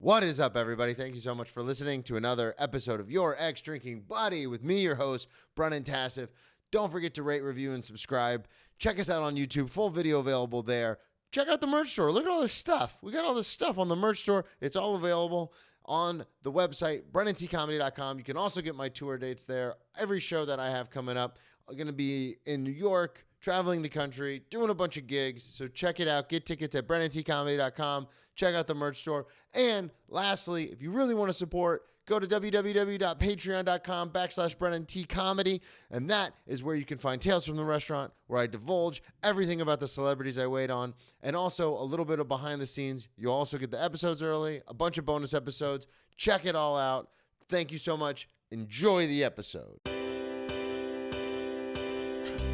What is up, everybody? Thank you so much for listening to another episode of Your Ex Drinking Buddy with me, your host, Brennan Tassif. Don't forget to rate, review, and subscribe. Check us out on YouTube. Full video available there. Check out the merch store. Look at all this stuff. We got all this stuff on the merch store. It's all available on the website, BrennanTComedy.com. You can also get my tour dates there. Every show that I have coming up, I'm going to be in New York, traveling the country, doing a bunch of gigs. So check it out. Get tickets at BrennanTComedy.com. Check out the merch store. And lastly, if you really want to support, go to www.patreon.com/BrennanTComedy. And that is where you can find Tales from the Restaurant, where I divulge everything about the celebrities I wait on. And also a little bit of behind the scenes. You'll also get the episodes early, a bunch of bonus episodes. Check it all out. Thank you so much. Enjoy the episode.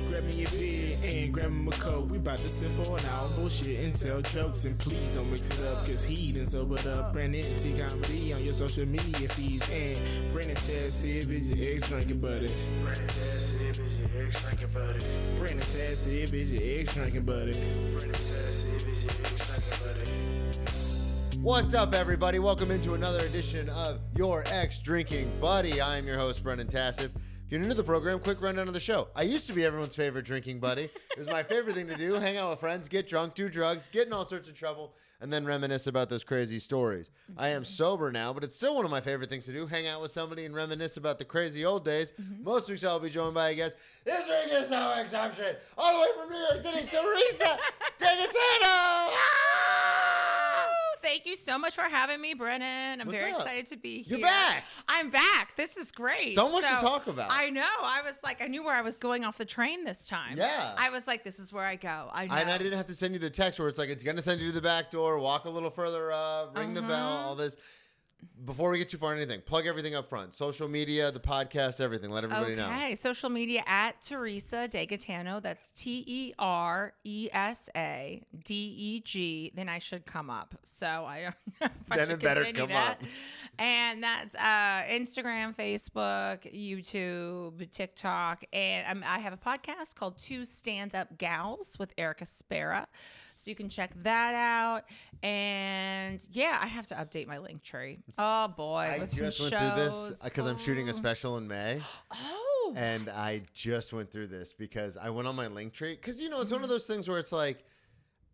Grab me a beer and grab him a coke. We bout to sit for an hour, bullshit and tell jokes. And please don't mix it up, cause he done sobered up. Brennan T Comedy on your social media feeds. And Brennan Tassif is your ex drinking buddy. Brennan Tassif is your ex drinking buddy. Brennan Tassif is your ex drinking buddy. Brennan Tassif is your ex drinking buddy. What's up, everybody? Welcome into another edition of Your Ex Drinking Buddy. I am your host, Brennan Tassif. If you're new to the program, quick rundown of the show. I used to be everyone's favorite drinking buddy. It was my favorite thing to do, hang out with friends, get drunk, do drugs, get in all sorts of trouble, and then reminisce about those crazy stories. I am sober now, but it's still one of my favorite things to do, hang out with somebody and reminisce about the crazy old days. Most weeks I'll be joined by a guest. This week is no exception. All the way from New York City, Teresa DeGaetano. Thank you so much for having me, Brennan. I'm What's very up? excited to be here. You're back. I'm back. This is great. So much to talk about. I know. I was like, I knew where I was going off the train this time. Yeah. I was like, this is where I go. I know. And I didn't have to send you the text where it's like, it's going to send you to the back door, walk a little further up, ring the bell, all this. Before we get too far into anything, plug everything up front. Social media, the podcast, everything. Let everybody know. Okay. Social media at Teresa DeGaetano. That's TeresaDeg. Then I should come up. So I Then it better come up. And that's Instagram, Facebook, YouTube, TikTok. And I have a podcast called Two Stand-Up Gals with Erica Spera. So you can check that out. And yeah, I have to update my link tree. Oh boy. I just went through this because I'm shooting a special in May. Oh. And I just went through this because I went on my link tree. Because, you know, it's one of those things where it's like,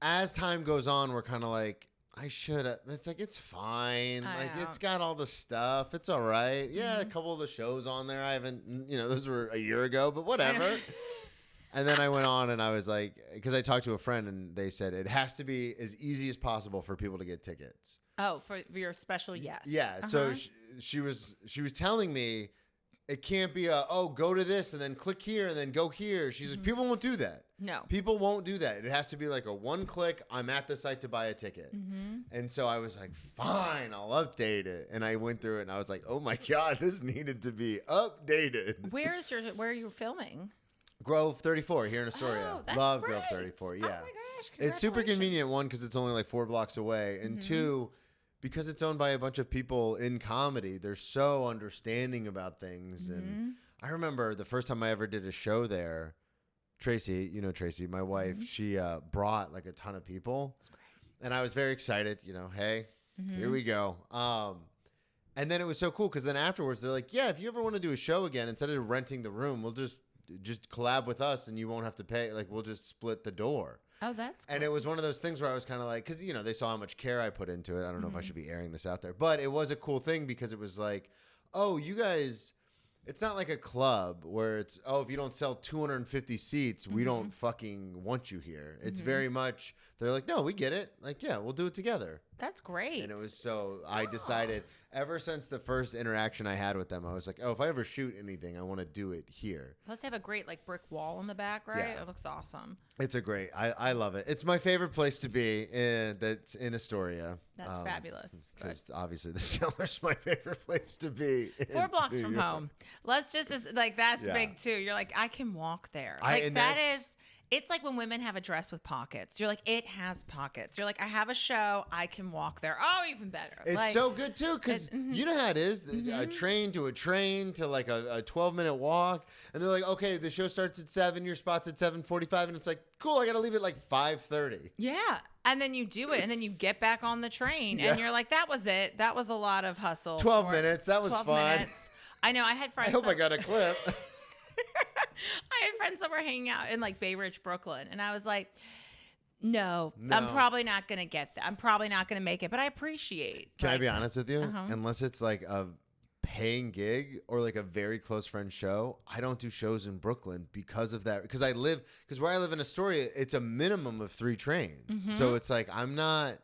as time goes on, we're kind of like, I should have. It's like, it's fine. Like, it's got all the stuff. It's all right. Yeah, a couple of the shows on there. I haven't, you know, those were a year ago, but whatever. And then I went on and I was like, because I talked to a friend and they said it has to be as easy as possible for people to get tickets. Oh, for your special, yes. Yeah. So she was telling me it can't be go to this and then click here and then go here. She's like, people won't do that. No. People won't do that. It has to be like a one click, I'm at the site to buy a ticket. And so I was like, fine, I'll update it. And I went through it and I was like, oh my God, this needed to be updated. Where are you filming? Grove 34 here in Astoria. Oh, that's Love great. Grove 34. Yeah. Oh my gosh, it's super congratulations. convenient, one, because it's only like 4 blocks away. And two, because it's owned by a bunch of people in comedy, they're so understanding about things. And I remember the first time I ever did a show there, Tracy, you know Tracy, my wife, she brought like a ton of people. That's great. And I was very excited, you know, hey, here we go. And then it was so cool because then afterwards they're like, yeah, if you ever want to do a show again, instead of renting the room, we'll just collab with us and you won't have to pay. Like, we'll just split the door. Oh, that's cool. And it was one of those things where I was kind of like, because, you know, they saw how much care I put into it. I don't know if I should be airing this out there, but it was a cool thing because it was like, oh, you guys, it's not like a club where it's, oh, if you don't sell 250 seats, we don't fucking want you here. It's very much, they're like, no, we get it. Like, yeah, we'll do it together. That's great. And it was so, I decided, ever since the first interaction I had with them, I was like, oh, if I ever shoot anything, I want to do it here. Plus, they have a great like brick wall in the back, right? Yeah. It looks awesome. It's a great, I love it. It's my favorite place to be that's in Astoria. That's fabulous. Because obviously the Cellar's my favorite place to be. 4 blocks from home. Let's just like, that's Yeah. big too. You're like, I can walk there. And Like that is It's like when women have a dress with pockets. You're like, it has pockets. You're like, I have a show. I can walk there. Oh, even better. It's like, so good, too, because you know how it is. A train to like a 12-minute walk. And they're like, okay, the show starts at 7. Your spot's at 7:45. And it's like, cool, I got to leave at like 5:30. Yeah. And then you do it. And then you get back on the train. Yeah. And you're like, that was it. That was a lot of hustle. 12 minutes. That was 12 fun. minutes. I know. I had friends. I hope I got a clip. I had friends that were hanging out in like Bay Ridge, Brooklyn. And I was like, no, I'm probably not going to get that. I'm probably not going to make it. But I appreciate. Can I be honest with you? Unless it's like a paying gig or like a very close friend show, I don't do shows in Brooklyn because of that. Because where I live in Astoria, it's a minimum of 3 trains. So it's like I'm not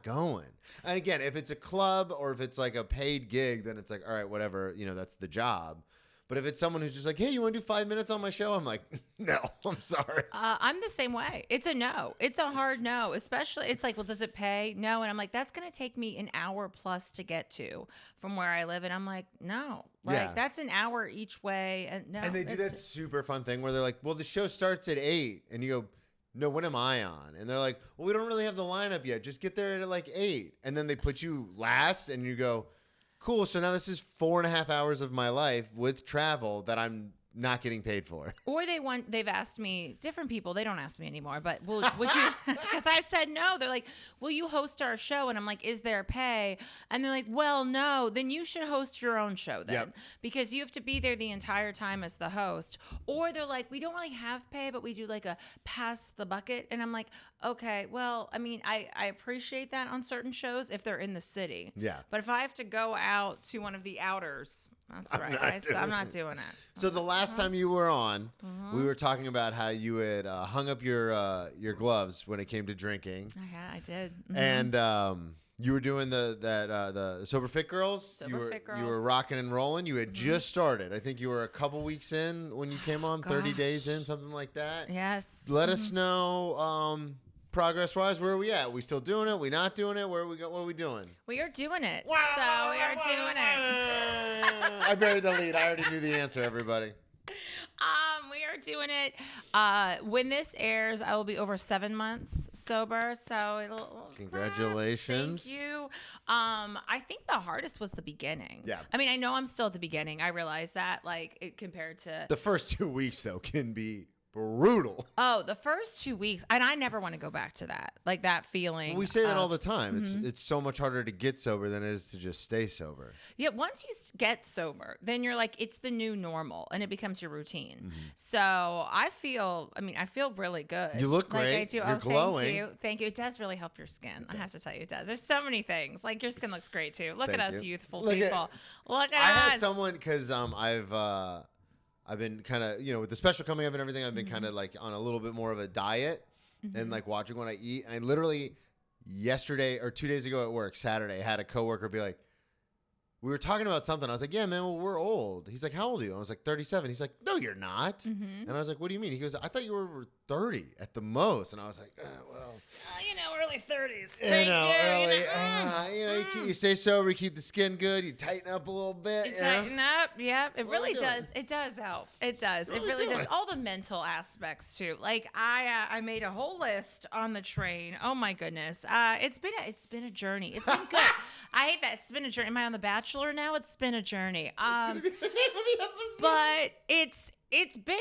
going. And again, if it's a club or if it's like a paid gig, then it's like, all right, whatever, that's the job. But if it's someone who's just like, hey, you want to do 5 minutes on my show? I'm like, no, I'm sorry. I'm the same way. It's a no. It's a hard no. Especially, it's like, well, does it pay? No. And I'm like, that's going to take me an hour plus to get to from where I live. And I'm like, no. Like, that's an hour each way. And no. And they do that super fun thing where they're like, well, the show starts at 8. And you go, no, when am I on? And they're like, well, we don't really have the lineup yet. Just get there at like 8. And then they put you last and you go, cool. So now this is 4.5 hours of my life with travel that I'm not getting paid for. Or they've asked me, different people, they don't ask me anymore, but would you, because I said no. They're like, will you host our show? And I'm like, is there pay? And they're like, well, no, then you should host your own show then, because you have to be there the entire time as the host. Or they're like, we don't really have pay, but we do like a pass the bucket. And I'm like, okay, well, I mean, I appreciate that on certain shows if they're in the city. Yeah. But if I have to go out to one of the outers, that's right. I'm not doing it. So the last time you were on, we were talking about how you had hung up your gloves when it came to drinking. Yeah, I did. And you were doing the Sober Fit Girls. You were rocking and rolling. You had just started. I think you were a couple weeks in when you came on, 30 days in, something like that. Yes. Let us know progress-wise, where are we at? We still doing it? We not doing it? What are we doing? We are doing it. We are doing it. I buried the lead. I already knew the answer, everybody. We are doing it. When this airs, I will be over 7 months sober. So it'll. Congratulations. Thank you. I think the hardest was the beginning. Yeah. I mean, I know I'm still at the beginning. I realize that, compared to the first 2 weeks, though, can be brutal. Oh, the first 2 weeks, and I never want to go back to that. Like that feeling. Well, we say that all the time. It's so much harder to get sober than it is to just stay sober. Yeah, once you get sober, then you're like, it's the new normal, and it becomes your routine. So I feel really good. You look like, great. I do. You're glowing. Thank you. It does really help your skin. I have to tell you, it does. There's so many things. Like your skin looks great too. Look at us, youthful people. Look at us. I had someone because I've been kind of, with the special coming up and everything, I've been kind of like on a little bit more of a diet and like watching what I eat. And I literally yesterday or 2 days ago at work, Saturday, had a coworker be like, we were talking about something. I was like, yeah, man, well, we're old. He's like, how old are you? I was like, 37. He's like, no, you're not. And I was like, what do you mean? He goes, I thought you were 30 at the most. And I was like, well. Early 30s. Early. You stay sober, you keep the skin good, you tighten up a little bit. You tighten up, yep. It really does. It does help. It does. It really does. All the mental aspects too. Like I made a whole list on the train. Oh my goodness. It's been a journey. It's been good. I hate that. It's been a journey. Am I on The Bachelor now? It's been a journey. But it's been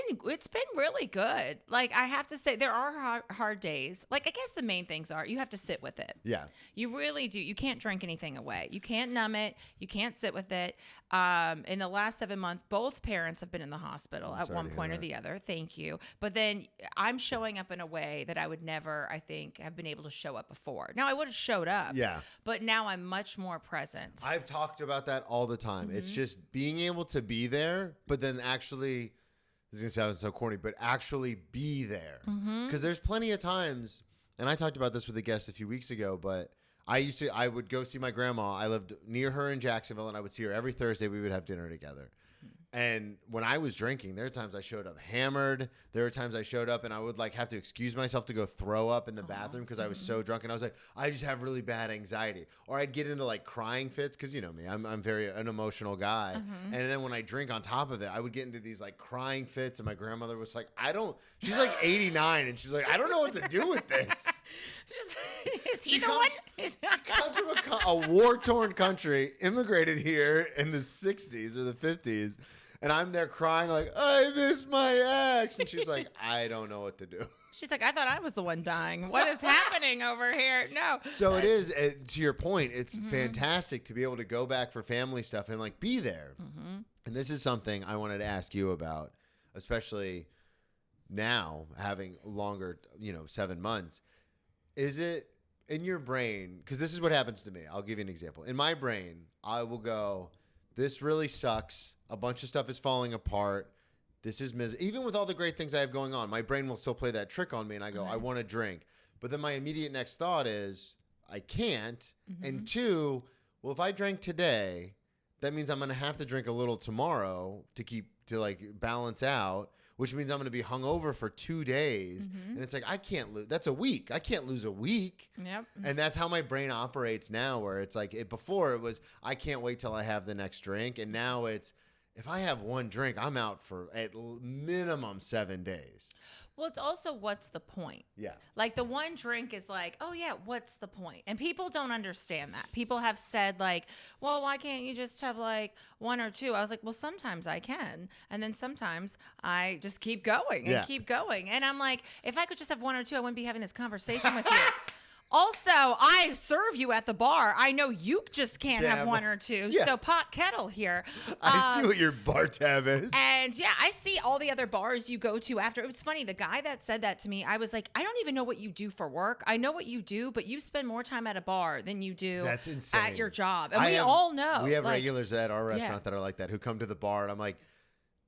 really good. Like I have to say, there are hard days. Like I guess the main things are you have to sit with it. Yeah. You really do. You can't drink anything away. You can't numb it. You can't sit with it. In the last 7 months, both parents have been in the hospital at one point or the other. Thank you. But then I'm showing up in a way that I would never, I think, have been able to show up before. Now I would have showed up. Yeah. But now I'm much more present. I've talked about that all the time. It's just being able to be there, but then actually, this is going to sound so corny, but actually be there. Because there's plenty of times, and I talked about this with a guest a few weeks ago, but I would go see my grandma. I lived near her in Jacksonville, and I would see her every Thursday. We would have dinner together. And when I was drinking, there were times I showed up hammered. There were times I showed up and I would like have to excuse myself to go throw up in the bathroom because I was so drunk. And I was like, I just have really bad anxiety. Or I'd get into like crying fits because you know me, I'm very an emotional guy. And then when I drink on top of it, I would get into these like crying fits. And my grandmother was like, she's like 89 and she's like, I don't know what to do with this. Is he the one? She comes from a war-torn country, immigrated here in the 60s or the 50s. And I'm there crying like, I miss my ex. And she's like, I don't know what to do. She's like, I thought I was the one dying. What is happening over here? No. So it is, to your point, it's fantastic to be able to go back for family stuff and like be there. And this is something I wanted to ask you about, especially now having longer, 7 months. Is it in your brain? Because this is what happens to me. I'll give you an example. In my brain, I will go, this really sucks. A bunch of stuff is falling apart. This is even with all the great things I have going on, my brain will still play that trick on me and I go, I want to drink. But then my immediate next thought is, I can't. And 2, well, if I drank today, that means I'm going to have to drink a little tomorrow to like balance out, which means I'm going to be hungover for 2 days. And it's like, I can't lose. That's a week. I can't lose a week. Yep. And that's how my brain operates now, where it's like before it was, I can't wait till I have the next drink. And now it's, if I have one drink, I'm out for at minimum 7 days. Well, it's also what's the point? Yeah. Like the one drink is like, oh yeah, what's the point? And people don't understand that. People have said like, well, why can't you just have like 1 or 2? I was like, well, sometimes I can. And then sometimes I just keep going and keep going. And I'm like, if I could just have 1 or 2, I wouldn't be having this conversation with you. Also, I serve you at the bar. I know you just can't have 1 or 2. Yeah. So pot kettle here. I see what your bar tab is. And yeah, I see all the other bars you go to after. It was funny. The guy that said that to me, I was like, I don't even know what you do for work. I know what you do, but you spend more time at a bar than you do That's insane. at your job. And we all know. We have regulars at our restaurant that are like that, who come to the bar and I'm like,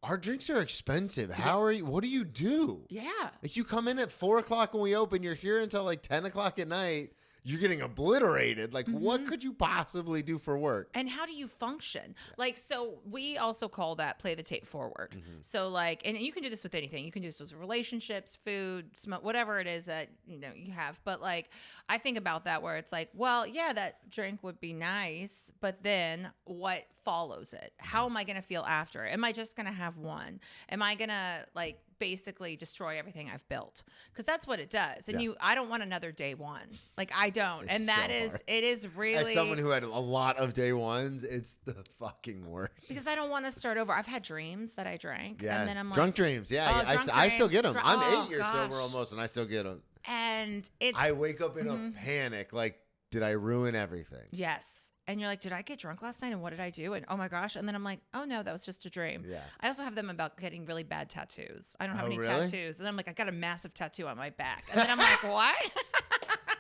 our drinks are expensive. What do you do? Yeah. Like you come in at 4:00 when we open, you're here until like 10:00 at night. You're getting obliterated. Like, what could you possibly do for work? And how do you function? Like, so we also call that play the tape forward. So like, and you can do this with anything. You can do this with relationships, food, smoke, whatever it is that, you have. But like, I think about that where it's like, well, yeah, that drink would be nice, but then what follows it? How am I going to feel after it? Am I just going to have one? Am I going to like basically destroy everything I've built? Because that's what it does. And I don't want another day one. Like I don't. It's it is really. As someone who had a lot of day ones, it's the fucking worst. Because I don't want to start over. I've had dreams that I drank. Yeah. And then I'm like. Drunk dreams. Yeah. I still get them. I'm 8 years sober almost and I still get them. And I wake up in a panic. Like, did I ruin everything? Yes. And you're like, did I get drunk last night? And what did I do? And oh my gosh. And then I'm like, oh no, that was just a dream. Yeah. I also have them about getting really bad tattoos. I don't have any tattoos. And then I'm like, I got a massive tattoo on my back. And then I'm like, what?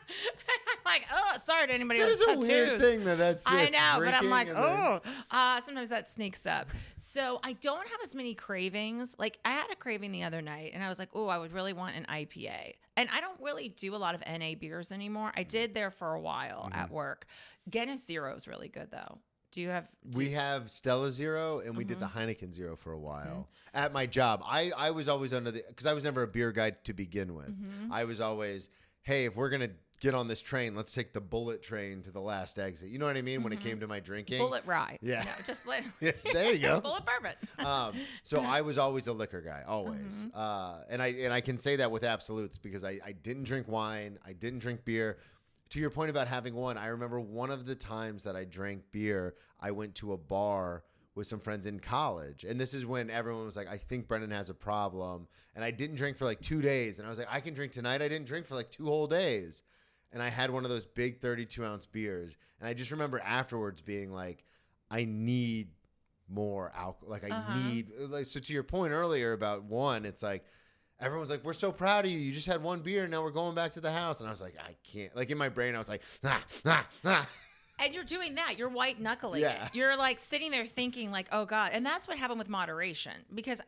I'm like, oh, sorry to anybody else. It's a weird thing that's I know, but I'm like, sometimes that sneaks up. So I don't have as many cravings. Like I had a craving the other night and I was like, oh, I would really want an IPA. And I don't really do a lot of NA beers anymore. I did there for a while at work. Guinness Zero is really good though. We have Stella Zero and we did the Heineken Zero for a while at my job. I was always because I was never a beer guy to begin with. I was always, hey, if we're going to get on this train, let's take the bullet train to the last exit. You know what I mean? When it came to my drinking. Bullet rye. Yeah. No, just yeah, there you go. Bullet bourbon. So I was always a liquor guy, always. And I can say that with absolutes because I didn't drink wine. I didn't drink beer. To your point about having one, I remember one of the times that I drank beer, I went to a bar with some friends in college. And this is when everyone was like, I think Brendan has a problem. And I didn't drink for like 2 days. And I was like, I can drink tonight. I didn't drink for like 2 whole days. And I had one of those big 32-ounce beers. And I just remember afterwards being like, I need more alcohol. Like I need, like, so to your point earlier about one, it's like, everyone's like, we're so proud of you. You just had one beer and now we're going back to the house. And I was like, I can't. Like in my brain, I was like, And you're doing that. You're white knuckling it. You're like sitting there thinking like, oh God. And that's what happened with moderation because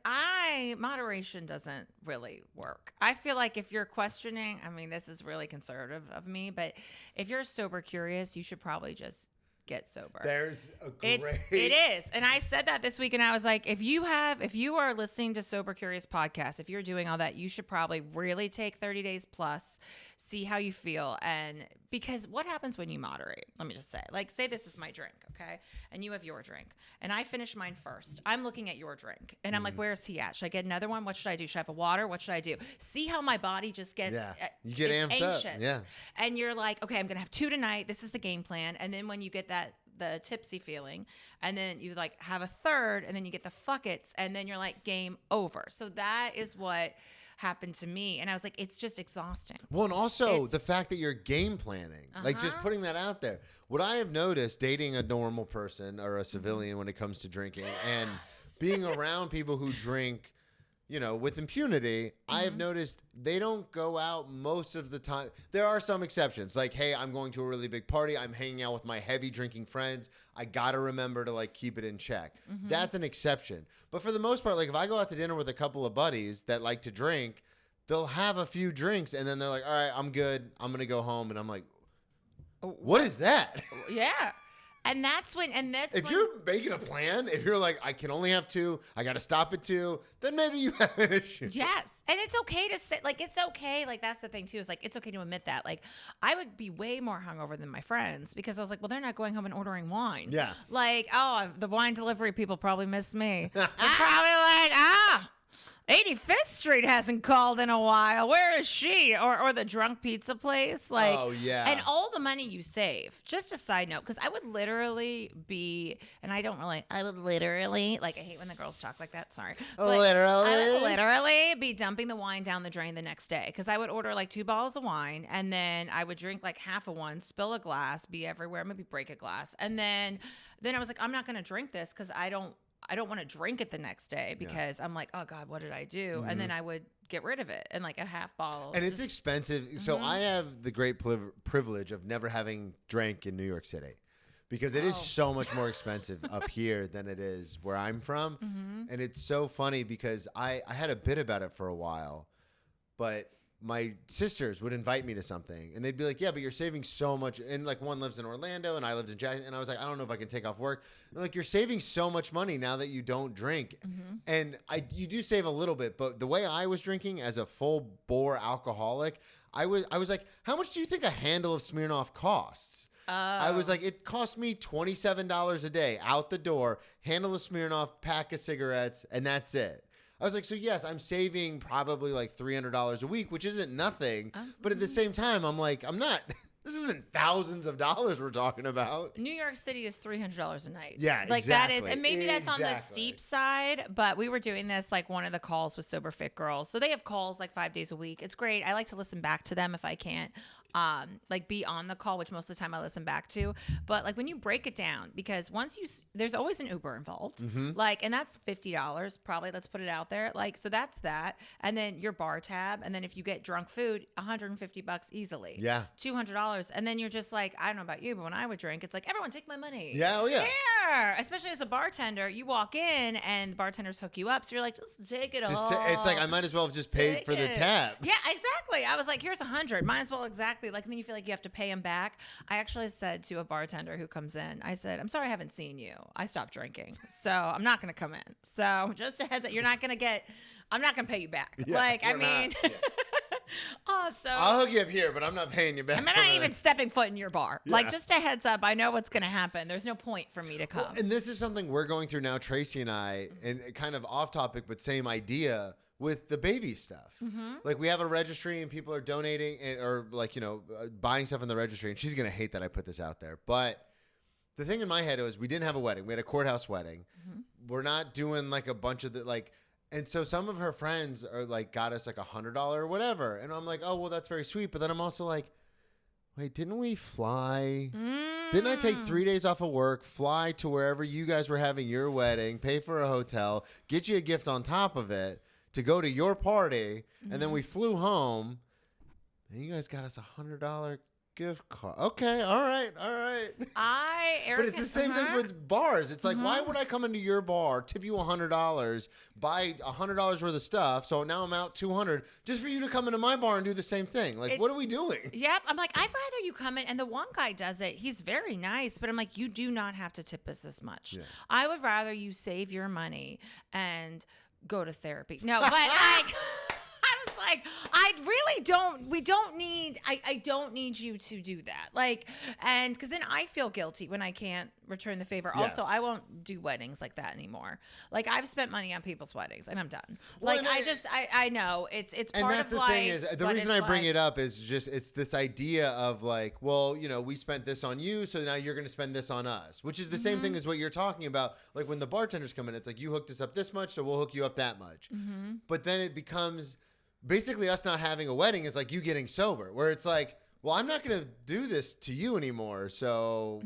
moderation doesn't really work. I feel like if you're questioning, I mean, this is really conservative of me, but if you're sober curious, you should probably just get sober. There's a great... It is. And I said that this week, and I was like, if you are listening to Sober Curious podcast, if you're doing all that, you should probably really take 30 days plus, see how you feel. And because what happens when you moderate? Let me just say, like, say this is my drink, okay? And you have your drink, and I finish mine first. I'm looking at your drink, and I'm like, where's he at? Should I get another one? What should I do? Should I have a water? What should I do? See how my body just gets you get amped anxious. up. Yeah. And you're like, okay, I'm going to have 2 tonight. This is the game plan. And then when you get the tipsy feeling, and then you like have a third, and then you get the fuck it's, and then you're like, game over. So that is what happened to me. And I was like, it's just exhausting. Well, and also the fact that you're game planning, like just Uh-huh. putting that out there. What I have noticed dating a normal person or a civilian when it comes to drinking and being around people who drink, you know, with impunity, I have noticed they don't go out most of the time. There are some exceptions. Like, hey, I'm going to a really big party. I'm hanging out with my heavy drinking friends. I got to remember to like keep it in check. That's an exception. But for the most part, like if I go out to dinner with a couple of buddies that like to drink, they'll have a few drinks and then they're like, all right, I'm good. I'm going to go home. And I'm like, what is that? Yeah. And that's when, If you're making a plan, if you're like, I can only have 2, I got to stop at 2, then maybe you have an issue. yes. And it's okay to say, like, it's okay. Like, that's the thing, too, is like, it's okay to admit that. Like, I would be way more hungover than my friends because I was like, well, they're not going home and ordering wine. Yeah. Like, oh, the wine delivery people probably miss me. They're probably like, 85th Street hasn't called in a while. Where is she? Or the drunk pizza place. Like, Oh, yeah. And all the money you save. Just a side note, because I would literally be, and I would literally, like, I hate when the girls talk like that. Sorry. But Literally? I would literally be dumping the wine down the drain the next day. Because I would order like 2 bottles of wine, and then I would drink like half of one, spill a glass, be everywhere, maybe break a glass. And then I was like, I'm not going to drink this because I don't want to drink it the next day because I'm like, oh God, what did I do? And then I would get rid of it and like a half bottle. And it's expensive. So I have the great privilege of never having drank in New York City because it is so much more expensive up here than it is where I'm from. And it's so funny because I had a bit about it for a while, but my sisters would invite me to something and they'd be like, yeah, but you're saving so much. And like one lives in Orlando and I lived in Jackson. And I was like, I don't know if I can take off work. And like, you're saving so much money now that you don't drink. And you do save a little bit, but the way I was drinking as a full bore alcoholic, I was like, how much do you think a handle of Smirnoff costs? I was like, it cost me $27 a day out the door, handle of Smirnoff, pack of cigarettes, and that's it. I was like, so yes, I'm saving probably like $300 a week, which isn't nothing. But at the same time, I'm like, this isn't thousands of dollars we're talking about. New York City is $300 a night. Yeah, like exactly. that is, and maybe that's on the steep side, but we were doing this like one of the calls with Sober Fit Girls. So they have calls like 5 days a week. It's great. I like to listen back to them if I can't. Like be on the call, which most of the time I listen back to. But like when you break it down, because there's always an Uber involved, like, and that's $50 probably. Let's put it out there. Like, so that's that. And then your bar tab. And then if you get drunk food, $150 easily. Yeah. $200. And then you're just like, I don't know about you, but when I would drink, it's like, everyone take my money. Yeah, oh yeah. Here. Especially as a bartender, you walk in and bartenders hook you up. So you're like, just take it all. It's like, I might as well have just paid for the tab. Yeah, exactly. I was like, here's $100. Might as well exactly. Like, and then you feel like you have to pay them back. I actually said to a bartender who comes in, I said, I'm sorry I haven't seen you. I stopped drinking. So I'm not going to come in. So just a heads up, I'm not going to pay you back. Yeah, like, I mean, so I'll hook you up here, but I'm not paying you back. I'm not even stepping foot in your bar. Yeah. Like, just a heads up, I know what's going to happen. There's no point for me to come. Well, and this is something we're going through now, Tracy and I, and kind of off topic, but same idea with the baby stuff. Like we have a registry and people are donating or like, buying stuff in the registry. And she's going to hate that I put this out there. But the thing in my head was we didn't have a wedding. We had a courthouse wedding. We're not doing like a bunch of and so some of her friends are like, got us like $100 or whatever. And I'm like, oh, well, that's very sweet. But then I'm also like, wait, didn't we fly? Didn't I take 3 days off of work, fly to wherever you guys were having your wedding, pay for a hotel, get you a gift on top of it to go to your party? And then we flew home and you guys got us $100 gift card. Okay, all right. But it's the same thing with bars. It's like, why would I come into your bar, tip you $100, buy $100 worth of stuff, so now I'm out $200 just for you to come into my bar and do the same thing? Like, what are we doing? Yep. I'm like, I'd rather you come in, and the one guy does it. He's very nice, but I'm like, you do not have to tip us this much. Yeah. I would rather you save your money and go to therapy. No, but like. I was like, I don't need you to do that. Like, and because then I feel guilty when I can't return the favor. Yeah. Also, I won't do weddings like that anymore. Like, I've spent money on people's weddings and I'm done. Well, like, I know it's part of life. And that's the thing is, the reason I bring it up is just, it's this idea of like, well, you know, we spent this on you, so now you're going to spend this on us, which is the same thing as what you're talking about. Like when the bartenders come in, it's like, you hooked us up this much, so we'll hook you up that much. But then it becomes... basically, us not having a wedding is like you getting sober, where it's like, well, I'm not going to do this to you anymore. So,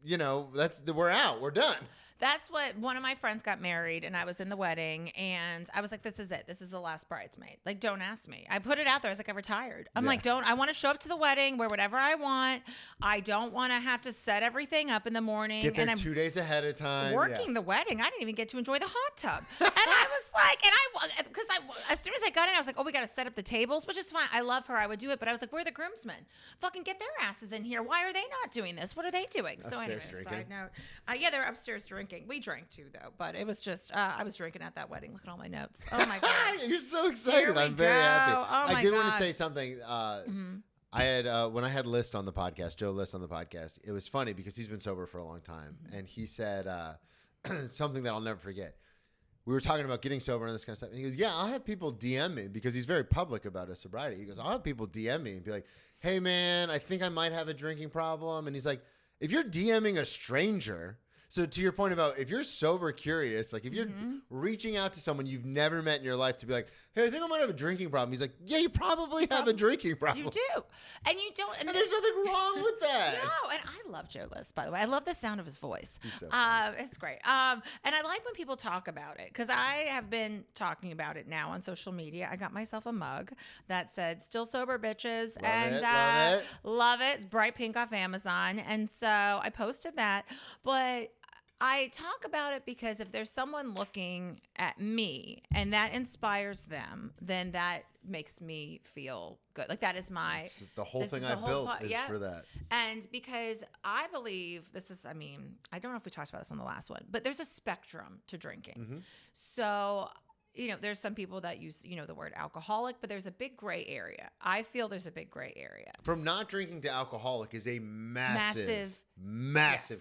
you know, we're out. We're done. That's what one of my friends got married, and I was in the wedding, and I was like, this is it. This is the last bridesmaid. Like, don't ask me. I put it out there. I was like, I'm retired. I'm like, I want to show up to the wedding, wear whatever I want. I don't want to have to set everything up in the morning. Get there 2 days ahead of time. Working the wedding. I didn't even get to enjoy the hot tub. And I was like, because as soon as I got in, I was like, oh, we got to set up the tables, which is fine. I love her. I would do it. But I was like, where are the groomsmen? Fucking get their asses in here. Why are they not doing this? What are they doing? Upstairs so anyway, drinking. Side note. Yeah, they're upstairs drinking. We drank too, though, but it was just I was drinking at that wedding. Look at all my notes. Oh my god, you're so excited! I'm very happy. Oh I did want to say something. I had when I had List on the podcast, Joe List on the podcast. It was funny because he's been sober for a long time, and he said something that I'll never forget. We were talking about getting sober and this kind of stuff, and he goes, "Yeah, I'll have people DM me because he's very public about his sobriety." He goes, "I'll have people DM me and be like, hey man, I think I might have a drinking problem," and he's like, "If you're DMing a stranger." So to your point about if you're sober curious, like if you're reaching out to someone you've never met in your life to be like, hey, I think I might have a drinking problem. He's like, yeah, you probably have a drinking problem. You do. And you don't. And there's nothing wrong with that. No, and I love Joe List, by the way. I love the sound of his voice. He's so it's great. And I like when people talk about it because I have been talking about it now on social media. I got myself a mug that said, still sober, bitches. Love it. It's bright pink off Amazon. And so I posted that. But I talk about it because if there's someone looking at me and that inspires them, then that makes me feel good. Like that is the whole thing I built is for that. And because I believe I don't know if we talked about this on the last one, but there's a spectrum to drinking. So, there's some people that use, the word alcoholic, but there's a big gray area. I feel there's a big gray area. From not drinking to alcoholic is a massive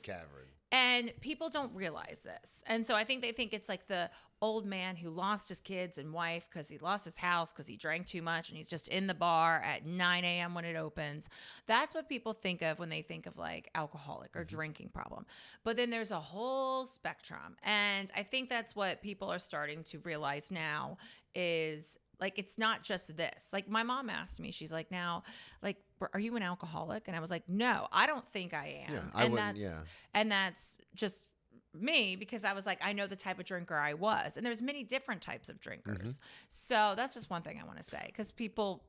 cavern. And people don't realize this. And so I think they think it's like the old man who lost his kids and wife because he lost his house because he drank too much and he's just in the bar at 9 a.m. when it opens. That's what people think of when they think of like alcoholic or drinking problem. But then there's a whole spectrum. And I think that's what people are starting to realize now is like, it's not just this. Like my mom asked me, she's like, now, like, are you an alcoholic? And I was like, no, I don't think I am. Yeah, I wouldn't, And that's just me because I was like, I know the type of drinker I was. And there's many different types of drinkers. So that's just one thing I want to say because people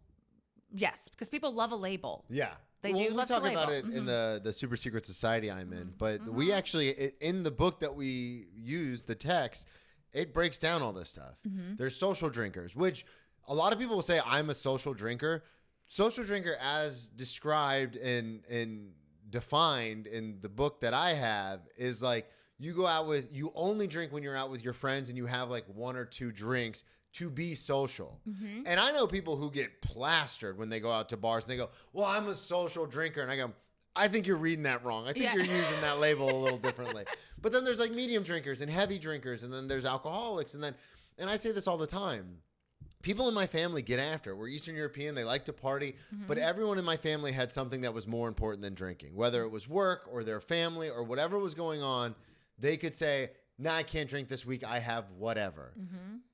love a label. Yeah. They do love to label. We talk about it in the super secret society I'm in, but we actually, in the book that we use, the text, it breaks down all this stuff. There's social drinkers, which a lot of people will say I'm a social drinker. Social drinker as described and defined in the book that I have is like you only drink when you're out with your friends and you have like one or two drinks to be social. And I know people who get plastered when they go out to bars and they go, well, I'm a social drinker. And I go, I think you're reading that wrong. I think you're using that label a little differently. But then there's like medium drinkers and heavy drinkers, and then there's alcoholics. And I say this all the time. People in my family get after it. We're Eastern European. They like to party. But everyone in my family had something that was more important than drinking. Whether it was work or their family or whatever was going on, they could say, nah, I can't drink this week. I have whatever.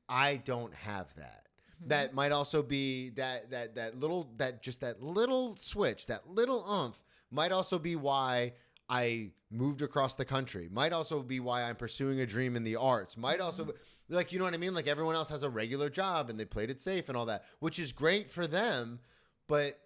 I don't have that. That might also be that little switch, that little oomph might also be why I moved across the country. Might also be why I'm pursuing a dream in the arts. Might also be, like, you know what I mean? Like everyone else has a regular job and they played it safe and all that, which is great for them. But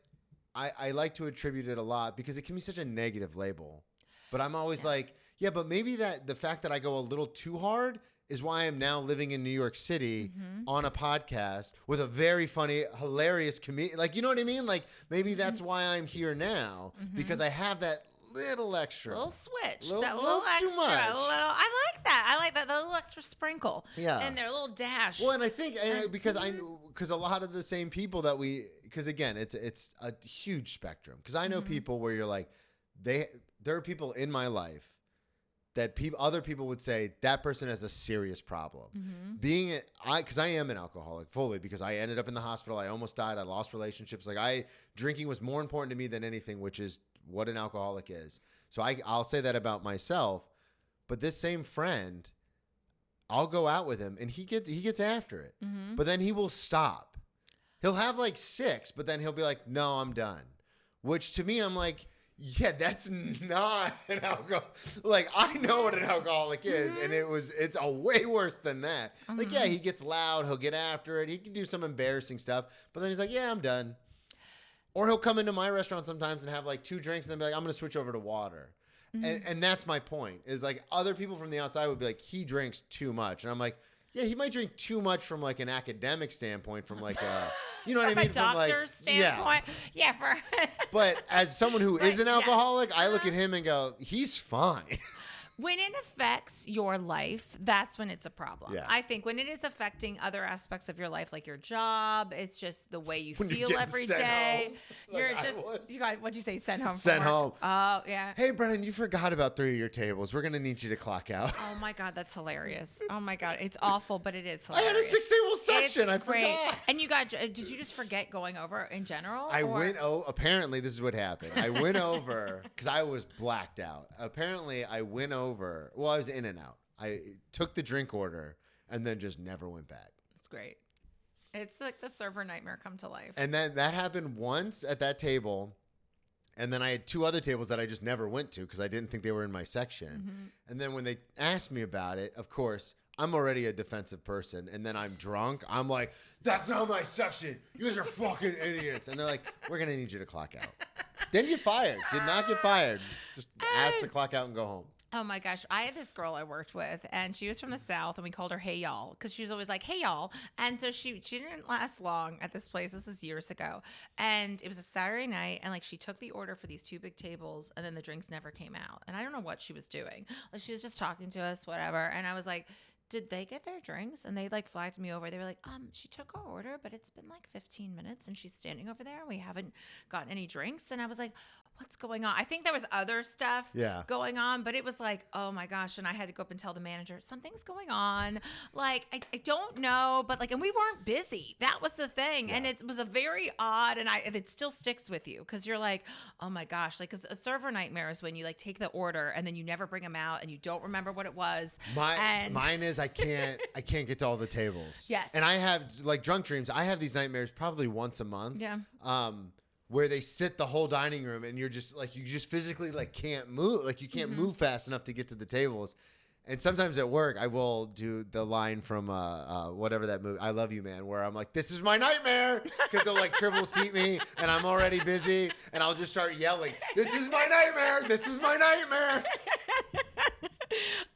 I like to attribute it a lot because it can be such a negative label. But I'm always like, yeah, but maybe that the fact that I go a little too hard is why I'm now living in New York City on a podcast with a very funny, hilarious comedian. Like, you know what I mean? Like, maybe that's why I'm here now because I have that little extra. Little switch. Little extra. too much. I like that. I like that. The little extra sprinkle. Yeah. And their little dash. Well, and I think because a lot of the same people that because again, it's a huge spectrum. Because I know people where you're like, there are people in my life that other people would say that person has a serious problem. Because I am an alcoholic fully because I ended up in the hospital. I almost died. I lost relationships. Like drinking was more important to me than anything, which is what an alcoholic is. So I'll say that about myself. But this same friend, I'll go out with him and he gets after it. But then he will stop. He'll have like 6, but then he'll be like, no, I'm done. Which to me, I'm like, yeah, that's not an alcoholic. Like, I know what an alcoholic is, and it's a way worse than that. Like, yeah, he gets loud, he'll get after it, he can do some embarrassing stuff, but then he's like, yeah, I'm done. Or he'll come into my restaurant sometimes and have like 2 drinks and then be like, I'm going to switch over to water. And that's my point, is like other people from the outside would be like, he drinks too much. And I'm like, yeah, he might drink too much from like an academic standpoint, from like a, you know what I mean? From a doctor's standpoint. Yeah. But as someone who is an alcoholic, I look at him and go, he's fine. When it affects your life, that's when it's a problem. Yeah. I think when it is affecting other aspects of your life, like your job, it's just the way you When feel you're every getting sent day. home, You're like I just, was. you got, what'd you say, sent home? from Sent work? home. Oh, yeah. Hey, Brennan, you forgot about 3 of your tables. We're going to need you to clock out. Oh my God, that's hilarious. Oh my God, it's awful, but it is I hilarious. had a 6-table section. It's I great. forgot. And did you just forget going over in general? Apparently this is what happened. I went over because I was blacked out. Apparently I went over. Well, I was in and out. I took the drink order and then just never went back. It's great. It's like the server nightmare come to life. And then that happened once at that table. And then I had 2 other tables that I just never went to because I didn't think they were in my section. And then when they asked me about it, of course, I'm already a defensive person. And then I'm drunk. I'm like, that's not my section. You guys are fucking idiots. And they're like, we're going to need you to clock out. Didn't get fired. Did not get fired. Just asked to clock out and go home. Oh my gosh. I had this girl I worked with and she was from the South and we called her Hey Y'all because she was always like, hey y'all. And so she didn't last long at this place. This is years ago. And it was a Saturday night and like she took the order for these 2 big tables and then the drinks never came out. And I don't know what she was doing. Like she was just talking to us, whatever. And I was like, did they get their drinks? And they like flagged me over. They were like, she took our order, but it's been like 15 minutes and she's standing over there and we haven't gotten any drinks. And I was like, what's going on? I think there was other stuff going on, but it was like, oh my gosh. And I had to go up and tell the manager, something's going on. Like, I don't know, but like, and we weren't busy. That was the thing. Yeah. And it was a very odd, and it still sticks with you because you're like, oh my gosh, like, because a server nightmare is when you like take the order and then you never bring them out and you don't remember what it was. Mine is I can't get to all the tables. Yes. And I have like drunk dreams. I have these nightmares probably once a month. Yeah. Where they sit the whole dining room and you're just like, you just physically like can't move. Like you can't move fast enough to get to the tables. And sometimes at work, I will do the line from whatever that movie, I Love You, Man, where I'm like, this is my nightmare. Because they'll like triple seat me and I'm already busy. And I'll just start yelling, this is my nightmare. This is my nightmare.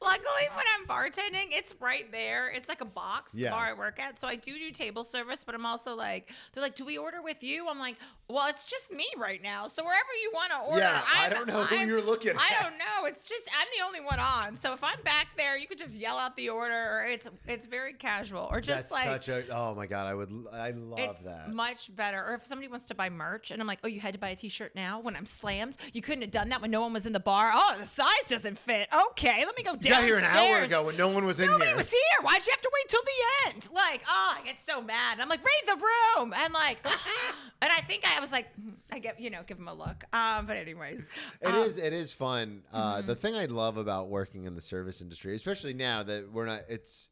Luckily, when I'm bartending, it's right there. It's like a box, the bar I work at. So I do table service, but I'm also like, they're like, do we order with you? I'm like, well, it's just me right now. So wherever you want to order. Yeah, I don't know who you're looking at. I don't know. It's just, I'm the only one on. So if I'm back there, you could just yell out the order, or it's very casual, or just oh my God, I love that. It's much better. Or if somebody wants to buy merch and I'm like, oh, you had to buy a t-shirt now when I'm slammed? You couldn't have done that when no one was in the bar? Oh, the size doesn't fit. Okay, let me go downstairs. You got here an hour ago when no one was in here. Nobody was here. Why'd you have to wait till the end? Like, oh, I get so mad. I'm like, read the room. And like, and I think I was like, I get, give him a look. But anyways. It is fun. The thing I love about working in the service industry, especially now that it's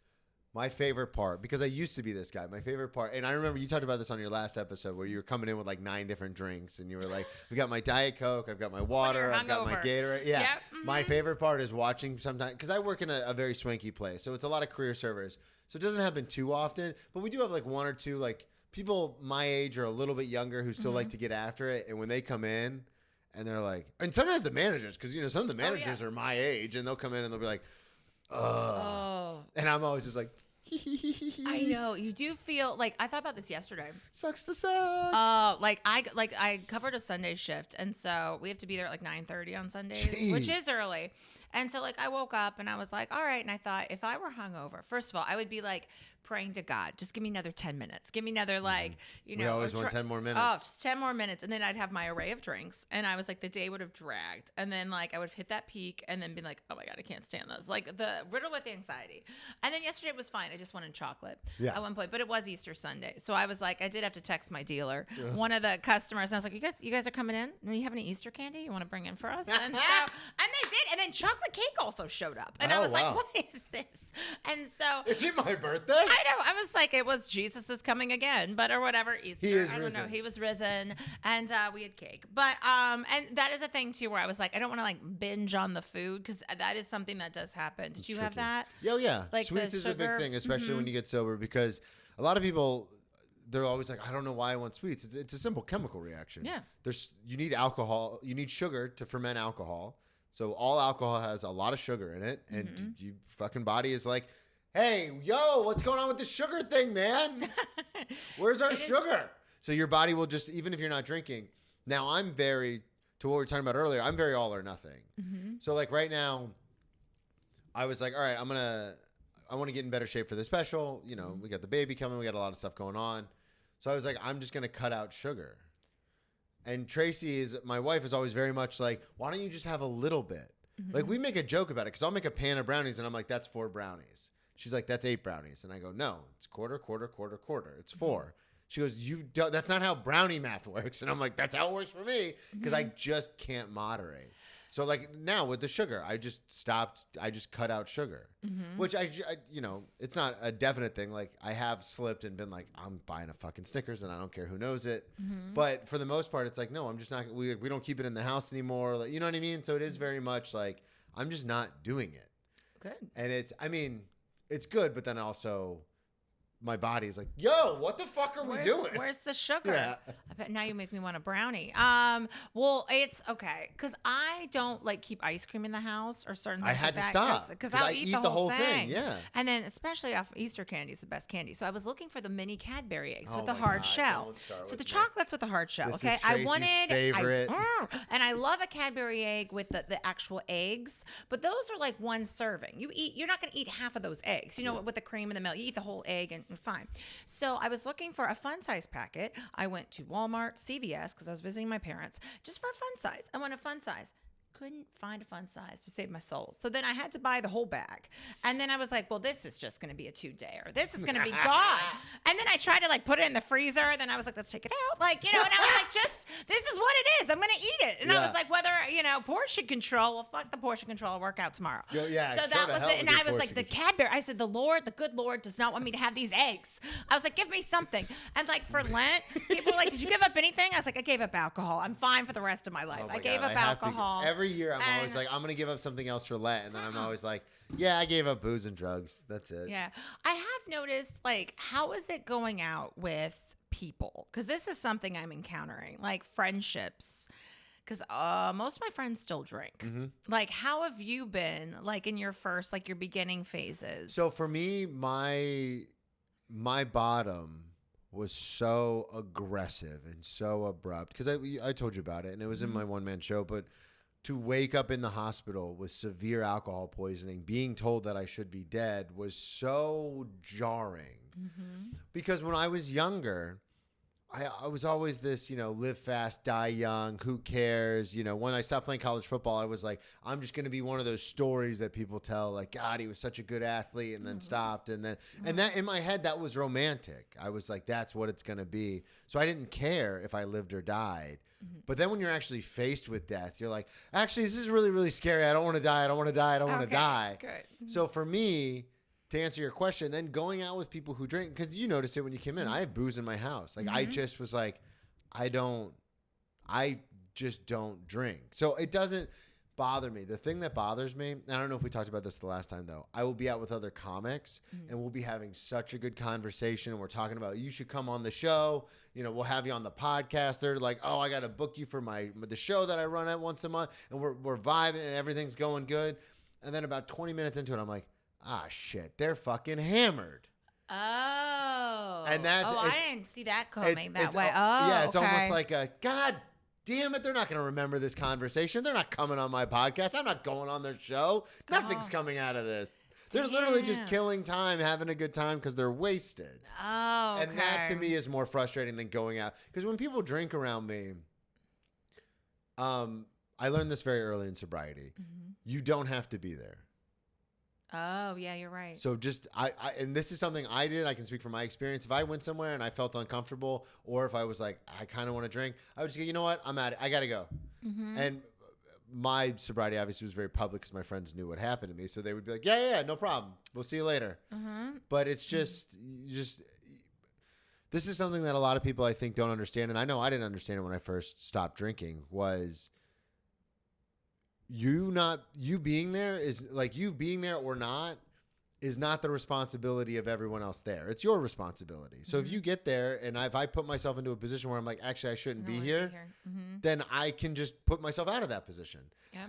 my favorite part, because I used to be this guy, my favorite part. And I remember you talked about this on your last episode where you were coming in with like 9 different drinks and you were like, we got my Diet Coke, I've got my water, I've got my Gatorade. Yeah. Yep. My favorite part is watching sometimes, because I work in a very swanky place. So it's a lot of career servers. So it doesn't happen too often, but we do have like 1 or 2 like people my age or a little bit younger who still like to get after it. And when they come in and they're like, and sometimes the managers, because, you know, some of the managers are my age and they'll come in and they'll be like, ugh. And I'm always just like, I know. You do feel like, I thought about this yesterday. Sucks to suck. I covered a Sunday shift, and so we have to be there at like 9:30 on Sundays, which is early. And so like I woke up and I was like, all right. And I thought, if I were hungover, first of all, I would be like praying to God, just give me another 10 minutes. Give me another, like, you know. We always want 10 more minutes. Oh, just 10 more minutes. And then I'd have my array of drinks. And I was like, the day would have dragged. And then like I would have hit that peak and then be like, oh my God, I can't stand this. Like the riddle with anxiety. And then yesterday was fine. I just wanted chocolate at one point. But it was Easter Sunday. So I was like, I did have to text my dealer, one of the customers. And I was like, you guys are coming in? Do you have any Easter candy you want to bring in for us? And they did. And then chocolate cake also showed up. And I was like, what is this? And so. Is it my birthday? I know. I was like, it was Jesus is coming again, but or whatever, Easter. He is I risen. don't know. He was risen, and we had cake. But and that is a thing too, where I was like, I don't want to like binge on the food because that is something that does happen. Did you have that? Yeah. Like sweets is a big thing, especially when you get sober, because a lot of people, they're always like, I don't know why I want sweets. It's a simple chemical reaction. Yeah. You need alcohol. You need sugar to ferment alcohol. So all alcohol has a lot of sugar in it, and your fucking body is like, hey, yo, what's going on with the sugar thing, man? Where's our sugar? So your body will just, even if you're not drinking. Now, to what we were talking about earlier, I'm very all or nothing. So like right now, I was like, all right, I want to get in better shape for the special. You know, we got the baby coming. We got a lot of stuff going on. So I was like, I'm just going to cut out sugar. And my wife is always very much like, why don't you just have a little bit? Like we make a joke about it because I'll make a pan of brownies and I'm like, that's 4 brownies. She's like, that's 8 brownies. And I go, no, it's quarter. It's 4. She goes, that's not how brownie math works. And I'm like, that's how it works for me because I just can't moderate. So like now with the sugar, I just stopped. I just cut out sugar, which I, you know, it's not a definite thing. Like I have slipped and been like, I'm buying a fucking Snickers and I don't care who knows it. But for the most part, it's like, no, I'm just not, we don't keep it in the house anymore. Like, you know what I mean? So it is very much like, I'm just not doing it. Good. And it's good, but then also my body is like, yo, what the fuck are we doing? Where's the sugar? Yeah. I bet now you make me want a brownie. Well, it's okay because I don't like keep ice cream in the house or certain things. I had like to stop because I'll eat the whole thing. Yeah. And then especially off Easter candy is the best candy. So I was looking for the mini Cadbury eggs with the my hard God, shell. don't start So with the me. chocolates with the hard shell. This Okay, is Tracy's favorite. And I love a Cadbury egg with the actual eggs, but those are like one serving. You're not going to eat half of those eggs. You know, with the cream and the milk, you eat the whole egg and fine. So I was looking for a fun size packet. I went to Walmart, CVS, because I was visiting my parents, just for a fun size. I want a fun size. Couldn't find a fun size to save my soul. So then I had to buy the whole bag. And then I was like, well, this is just going to be a 2-day or this is going to be gone. And then I tried to like put it in the freezer. And then I was like, let's take it out. Like, you know, and I was like, this is what it is. I'm going to eat it. And I was like, whether, you know, portion control, well, fuck the portion control. I'll work out tomorw. Yeah, so that was it. And I was like, the Cadbury, I said, the good Lord does not want me to have these eggs. I was like, give me something. And like for Lent, people were like, did you give up anything? I was like, I gave up alcohol. I'm fine for the rest of my life. I gave up alcohol. Every year I'm always like, I'm going to give up something else for Lent. And then I'm always like, yeah, I gave up booze and drugs. That's it. Yeah. I have noticed, like, how is it going out with people? Because this is something I'm encountering, like friendships. Because most of my friends still drink. Like, how have you been, like, in your first, like, your beginning phases? So for me, my bottom was so aggressive and so abrupt. Because I told you about it, and it was in my one-man show, but to wake up in the hospital with severe alcohol poisoning, being told that I should be dead was so jarring. Because when I was younger, I was always this, you know, live fast, die young, who cares? You know, when I stopped playing college football, I was like, I'm just going to be one of those stories that people tell, like, God, he was such a good athlete and then stopped. And then, and that in my head, that was romantic. I was like, that's what it's going to be. So I didn't care if I lived or died. But then when you're actually faced with death, you're like, actually, this is really, really scary. I don't want to die. I don't want to die. I don't want to die. Good. So for me, to answer your question, then going out with people who drink, because you noticed it when you came in, I have booze in my house. Like I just was like, I just don't drink. So it doesn't bother me. The thing that bothers me, and I don't know if we talked about this the last time though, I will be out with other comics and we'll be having such a good conversation. And we're talking about, you should come on the show. You know, we'll have you on the podcast. They're like, oh, I got to book you for the show that I run at once a month. And we're vibing and everything's going good. And then about 20 minutes into it, I'm like, ah, shit, they're fucking hammered. Oh. And I didn't see that coming that way. Yeah, it's okay. almost like God damn it, they're not going to remember this conversation. They're not coming on my podcast. I'm not going on their show. Nothing's coming out of this. They're literally just killing time, having a good time because they're wasted. Oh, okay. And that to me is more frustrating than going out. Because when people drink around me, I learned this very early in sobriety. Mm-hmm. You don't have to be there. Oh, yeah, you're right. So just, and this is something I did. I can speak from my experience. If I went somewhere and I felt uncomfortable, or if I was like, I kind of want to drink, I would just go, you know what? I'm at it. I got to go. Mm-hmm. And my sobriety obviously was very public because my friends knew what happened to me. So they would be like, yeah, no problem. We'll see you later. Mm-hmm. But it's just, this is something that a lot of people I think don't understand. And I know I didn't understand it when I first stopped drinking was you being there is like you being there or not is not the responsibility of everyone else there. It's your responsibility. So if you get there and if I put myself into a position where I'm like, actually, I shouldn't be here, then I can just put myself out of that position. Yeah.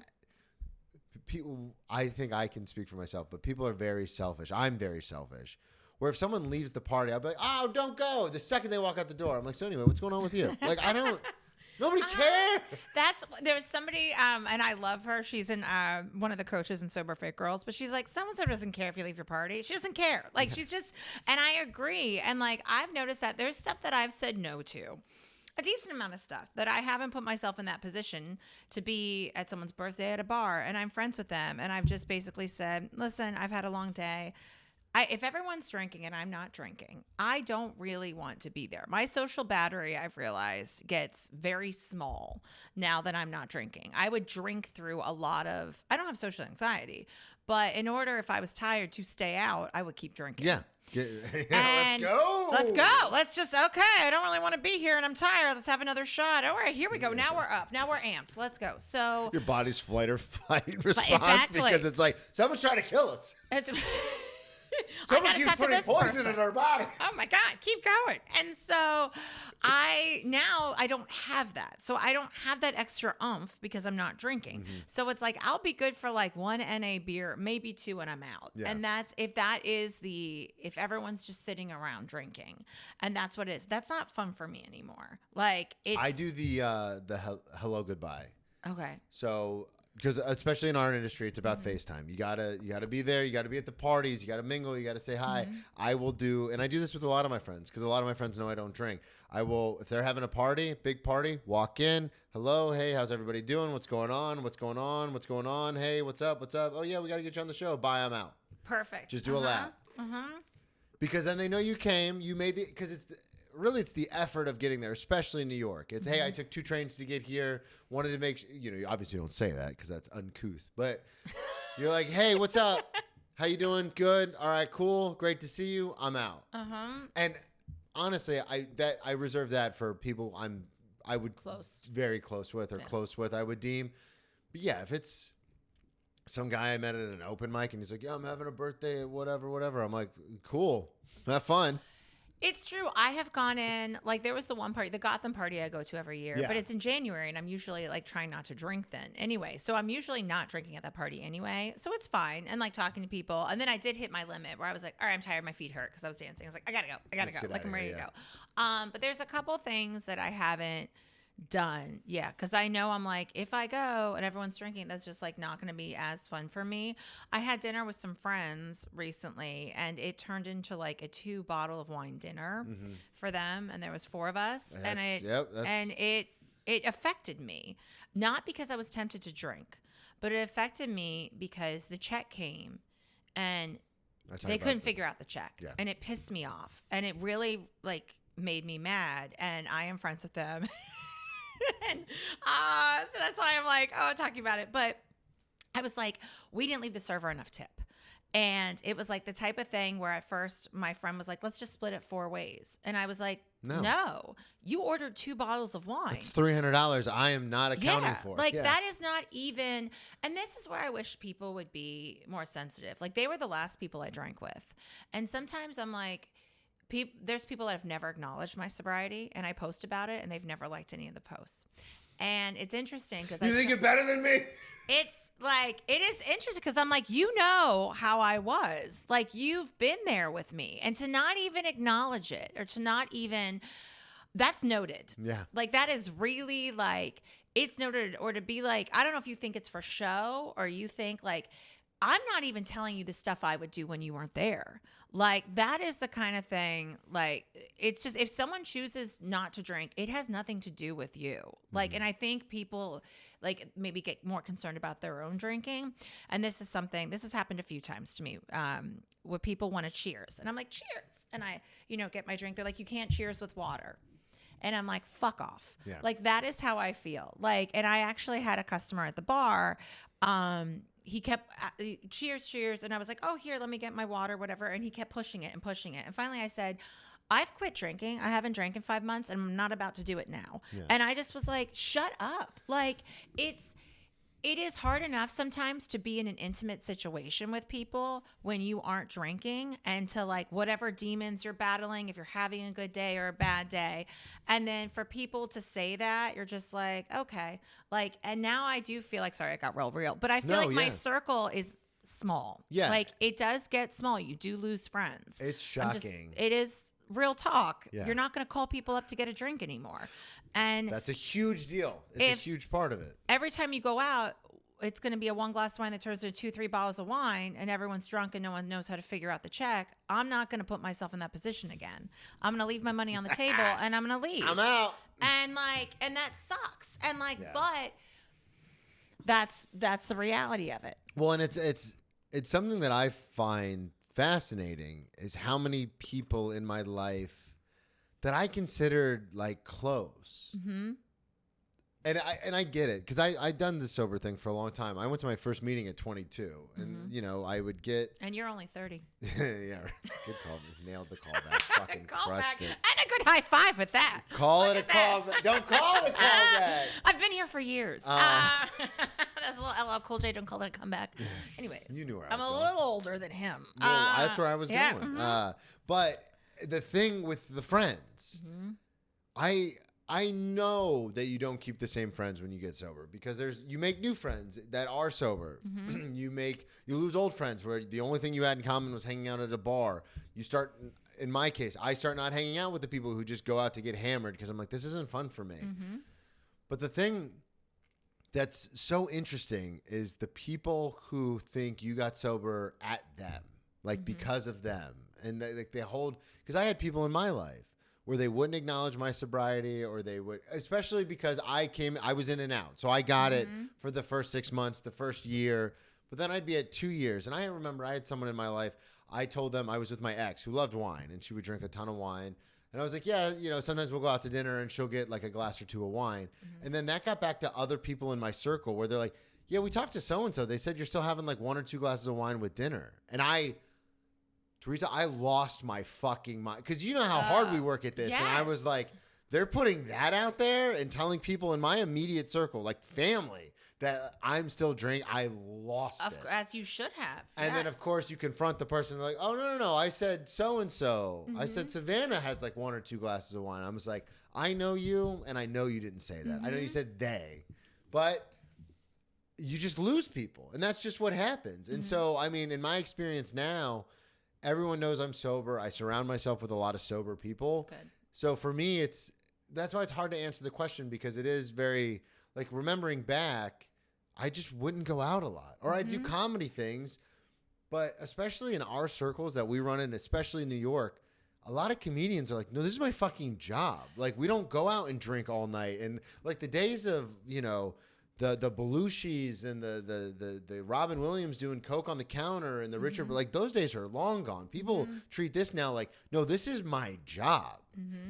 People, I think I can speak for myself, but people are very selfish. I'm very selfish. Where if someone leaves the party, I'll be like, oh, don't go. The second they walk out the door, I'm like, so anyway, what's going on with you? Like, I don't... Nobody cares. There was somebody, and I love her. She's in one of the coaches in Sober Fit Girls, but she's like, so-and-so doesn't care if you leave your party. She doesn't care. Like, she's just, and I agree. And like, I've noticed that there's stuff that I've said no to. A decent amount of stuff that I haven't put myself in that position to be at someone's birthday at a bar and I'm friends with them. And I've just basically said, listen, I've had a long day. If everyone's drinking and I'm not drinking, I don't really want to be there. My social battery, I've realized, gets very small now that I'm not drinking. I would drink through a lot of, I don't have social anxiety, but in order, if I was tired to stay out, I would keep drinking. Yeah. Let's go. Let's just, okay, I don't really want to be here and I'm tired. Let's have another shot. All right, here we go. Now we're up. Now we're amped. Let's go. So your body's flight or fight response exactly. Because it's like, someone's trying to kill us. Someone keeps putting poison in our body. Oh my God, keep going. And so I don't have that. So I don't have that extra oomph because I'm not drinking. Mm-hmm. So it's like, I'll be good for like 1 NA beer, maybe 2 and I'm out. Yeah. And if everyone's just sitting around drinking and that's what it is, that's not fun for me anymore. Like I do the hello, goodbye. Okay. So, because especially in our industry, it's about FaceTime. You gotta be there. You gotta be at the parties. You gotta mingle. You gotta say hi. Mm-hmm. I will do, and I do this with a lot of my friends because a lot of my friends know I don't drink. I will, if they're having a party, big party, walk in. Hello, hey, how's everybody doing? What's going on? What's going on? What's going on? Hey, what's up? What's up? Oh yeah, we gotta get you on the show. Bye, I'm out. Perfect. Just do a lap. Because then they know you came. You made the because it's the effort of getting there, especially in New York. It's, hey, I took 2 trains to get here. Wanted to make you obviously don't say that because that's uncouth. But you're like, hey, what's up? How you doing? Good. All right, cool. Great to see you. I'm out. And honestly, I reserve that for people I would very close with or close with. I would deem. But yeah, if it's some guy I met at an open mic and he's like, yeah, I'm having a birthday, whatever. I'm like, cool. Have fun. It's true. I have gone in, like there was the one party, the Gotham party I go to every year, but it's in January and I'm usually like trying not to drink then anyway. So I'm usually not drinking at that party anyway. So it's fine. And like talking to people. And then I did hit my limit where I was like, all right, I'm tired. My feet hurt because I was dancing. I was like, I gotta go. Like I'm ready to go. But there's a couple things that I haven't done. Yeah. Cause I know I'm like, if I go and everyone's drinking, that's just like not going to be as fun for me. I had dinner with some friends recently and it turned into like a 2 bottle of wine dinner for them. And there was 4 of us and it affected me, not because I was tempted to drink, but it affected me because the check came and they couldn't figure out the check and it pissed me off and it really like made me mad and I am friends with them. And so that's why I'm like, talking about it. But I was like, we didn't leave the server enough tip. And it was like the type of thing where at first my friend was like, let's just split it 4 ways. And I was like, No. You ordered 2 bottles of wine. It's $300 I am not accounting for. Like that is not even, and this is where I wish people would be more sensitive. Like they were the last people I drank with. And sometimes I'm like, there's people that have never acknowledged my sobriety and I post about it and they've never liked any of the posts. And it's interesting because you think it better than me? It's like, it is interesting because I'm like, you know how I was. Like, you've been there with me. And to not even acknowledge it or to not even, that's noted. Yeah. Like, that is really like, it's noted. Or to be like, I don't know if you think it's for show or you think like, I'm not even telling you the stuff I would do when you weren't there. Like, that is the kind of thing, like, it's just, if someone chooses not to drink, it has nothing to do with you. Like, and I think people, like, maybe get more concerned about their own drinking. And this has happened a few times to me, where people want to cheers. And I'm like, cheers. And I, get my drink. They're like, you can't cheers with water. And I'm like, fuck off. Yeah. Like, that is how I feel. Like, and I actually had a customer at the bar, he kept cheers. And I was like, oh, here, let me get my water, whatever. And he kept pushing it. And finally I said, I've quit drinking. I haven't drank in 5 months and I'm not about to do it now. Yeah. And I just was like, shut up. Like it is hard enough sometimes to be in an intimate situation with people when you aren't drinking and to like whatever demons you're battling, if you're having a good day or a bad day. And then for people to say that, you're just like, okay. Like, and now I do feel like, sorry, I got real, but I feel like my circle is small. Yeah. Like it does get small. You do lose friends. It's shocking. It is real talk. Yeah. You're not going to call people up to get a drink anymore. And that's a huge deal. It's a huge part of it. Every time you go out, it's going to be a 1 glass of wine that turns into 2-3 bottles of wine and everyone's drunk and no one knows how to figure out the check. I'm not going to put myself in that position again. I'm going to leave my money on the table and I'm going to leave. I'm out. And that sucks. And but that's the reality of it. Well, and it's something that I find fascinating is how many people in my life that I considered like close. Mm-hmm. And I get it because I'd done the sober thing for a long time. I went to my first meeting at 22, and I would get. And you're only 30. Yeah, good call. Nailed the callback. Fucking crushed it. And a good high five with that. Call it a callback. Don't call it a callback. I've been here for years. That's a little LL Cool J. Don't call it a comeback. Anyways, you knew where I was going. I'm a little older than him. Well, that's where I was going. Mm-hmm. But the thing with the friends, I know that you don't keep the same friends when you get sober because you make new friends that are sober. Mm-hmm. You lose old friends where the only thing you had in common was hanging out at a bar. You start, in my case, I start not hanging out with the people who just go out to get hammered because I'm like, this isn't fun for me. Mm-hmm. But the thing that's so interesting is the people who think you got sober at them, like because of them. And they hold, because I had people in my life where they wouldn't acknowledge my sobriety or they would, especially because I was in and out. So I got it for the first 6 months, the first year, but then I'd be at 2 years. And I remember I had someone in my life, I told them I was with my ex who loved wine and she would drink a ton of wine. And I was like, yeah, sometimes we'll go out to dinner and she'll get like a glass or two of wine. Mm-hmm. And then that got back to other people in my circle where they're like, yeah, we talked to so-and-so. They said you're still having like 1 or 2 glasses of wine with dinner. And Teresa, I lost my fucking mind because you know how hard we work at this. Yes. And I was like, they're putting that out there and telling people in my immediate circle, like family, that I'm still drinking. I lost it. As you should have. And then, of course, you confront the person like, oh, no. I said so-and-so. I said Savannah has like 1 or 2 glasses of wine. I was like, I know you, and I know you didn't say that. I know you said they. But you just lose people. And that's just what happens. And so, I mean, in my experience now, everyone knows I'm sober. I surround myself with a lot of sober people. Good. So for me, that's why it's hard to answer the question because it is very, like, remembering back, I just wouldn't go out a lot. Or I'd do comedy things. But especially in our circles that we run in, especially in New York, a lot of comedians are like, no, this is my fucking job. Like, we don't go out and drink all night. And, like, the days of, the Belushis and the Robin Williams doing coke on the counter and the Richard, like those days are long gone. People treat this now like, no, this is my job.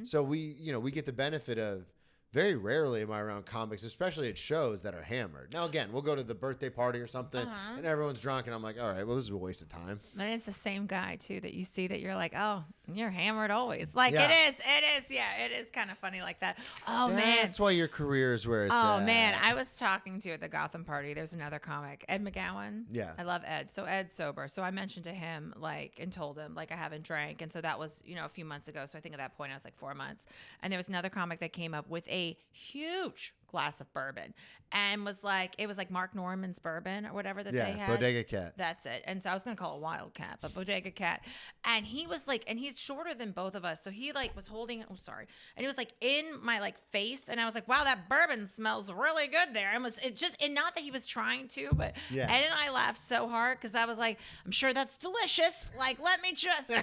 So we get the benefit of very rarely am I around comics, especially at shows that are hammered. Now, again, we'll go to the birthday party or something, and everyone's drunk, and I'm like, all right, well, this is a waste of time. And it's the same guy, too, that you see that you're like, oh, you're hammered always. Like, Yeah. it is. Yeah, it is kind of funny like that. Oh, man. That's why your career is where it's Oh, at. man. I was talking to at the Gotham party. There's another comic, Ed McGowan. Yeah. I love Ed. So Ed's sober. So I mentioned to him, like, and told him, like, I haven't drank. And so that was, a few months ago. So I think at that point I was like 4 months. And there was another comic that came up with a huge glass of bourbon and was like, it was like Mark Norman's bourbon or whatever that they had. Bodega Cat. That's it. And so I was going to call it Wildcat, but Bodega Cat. And he was like, and he's shorter than both of us. So he like was holding it. Oh, sorry. And he was like in my like face. And I was like, wow, that bourbon smells really good there. And and not that he was trying to, but Yeah. Ed and I laughed so hard because I was like, I'm sure that's delicious. Like, let me just, and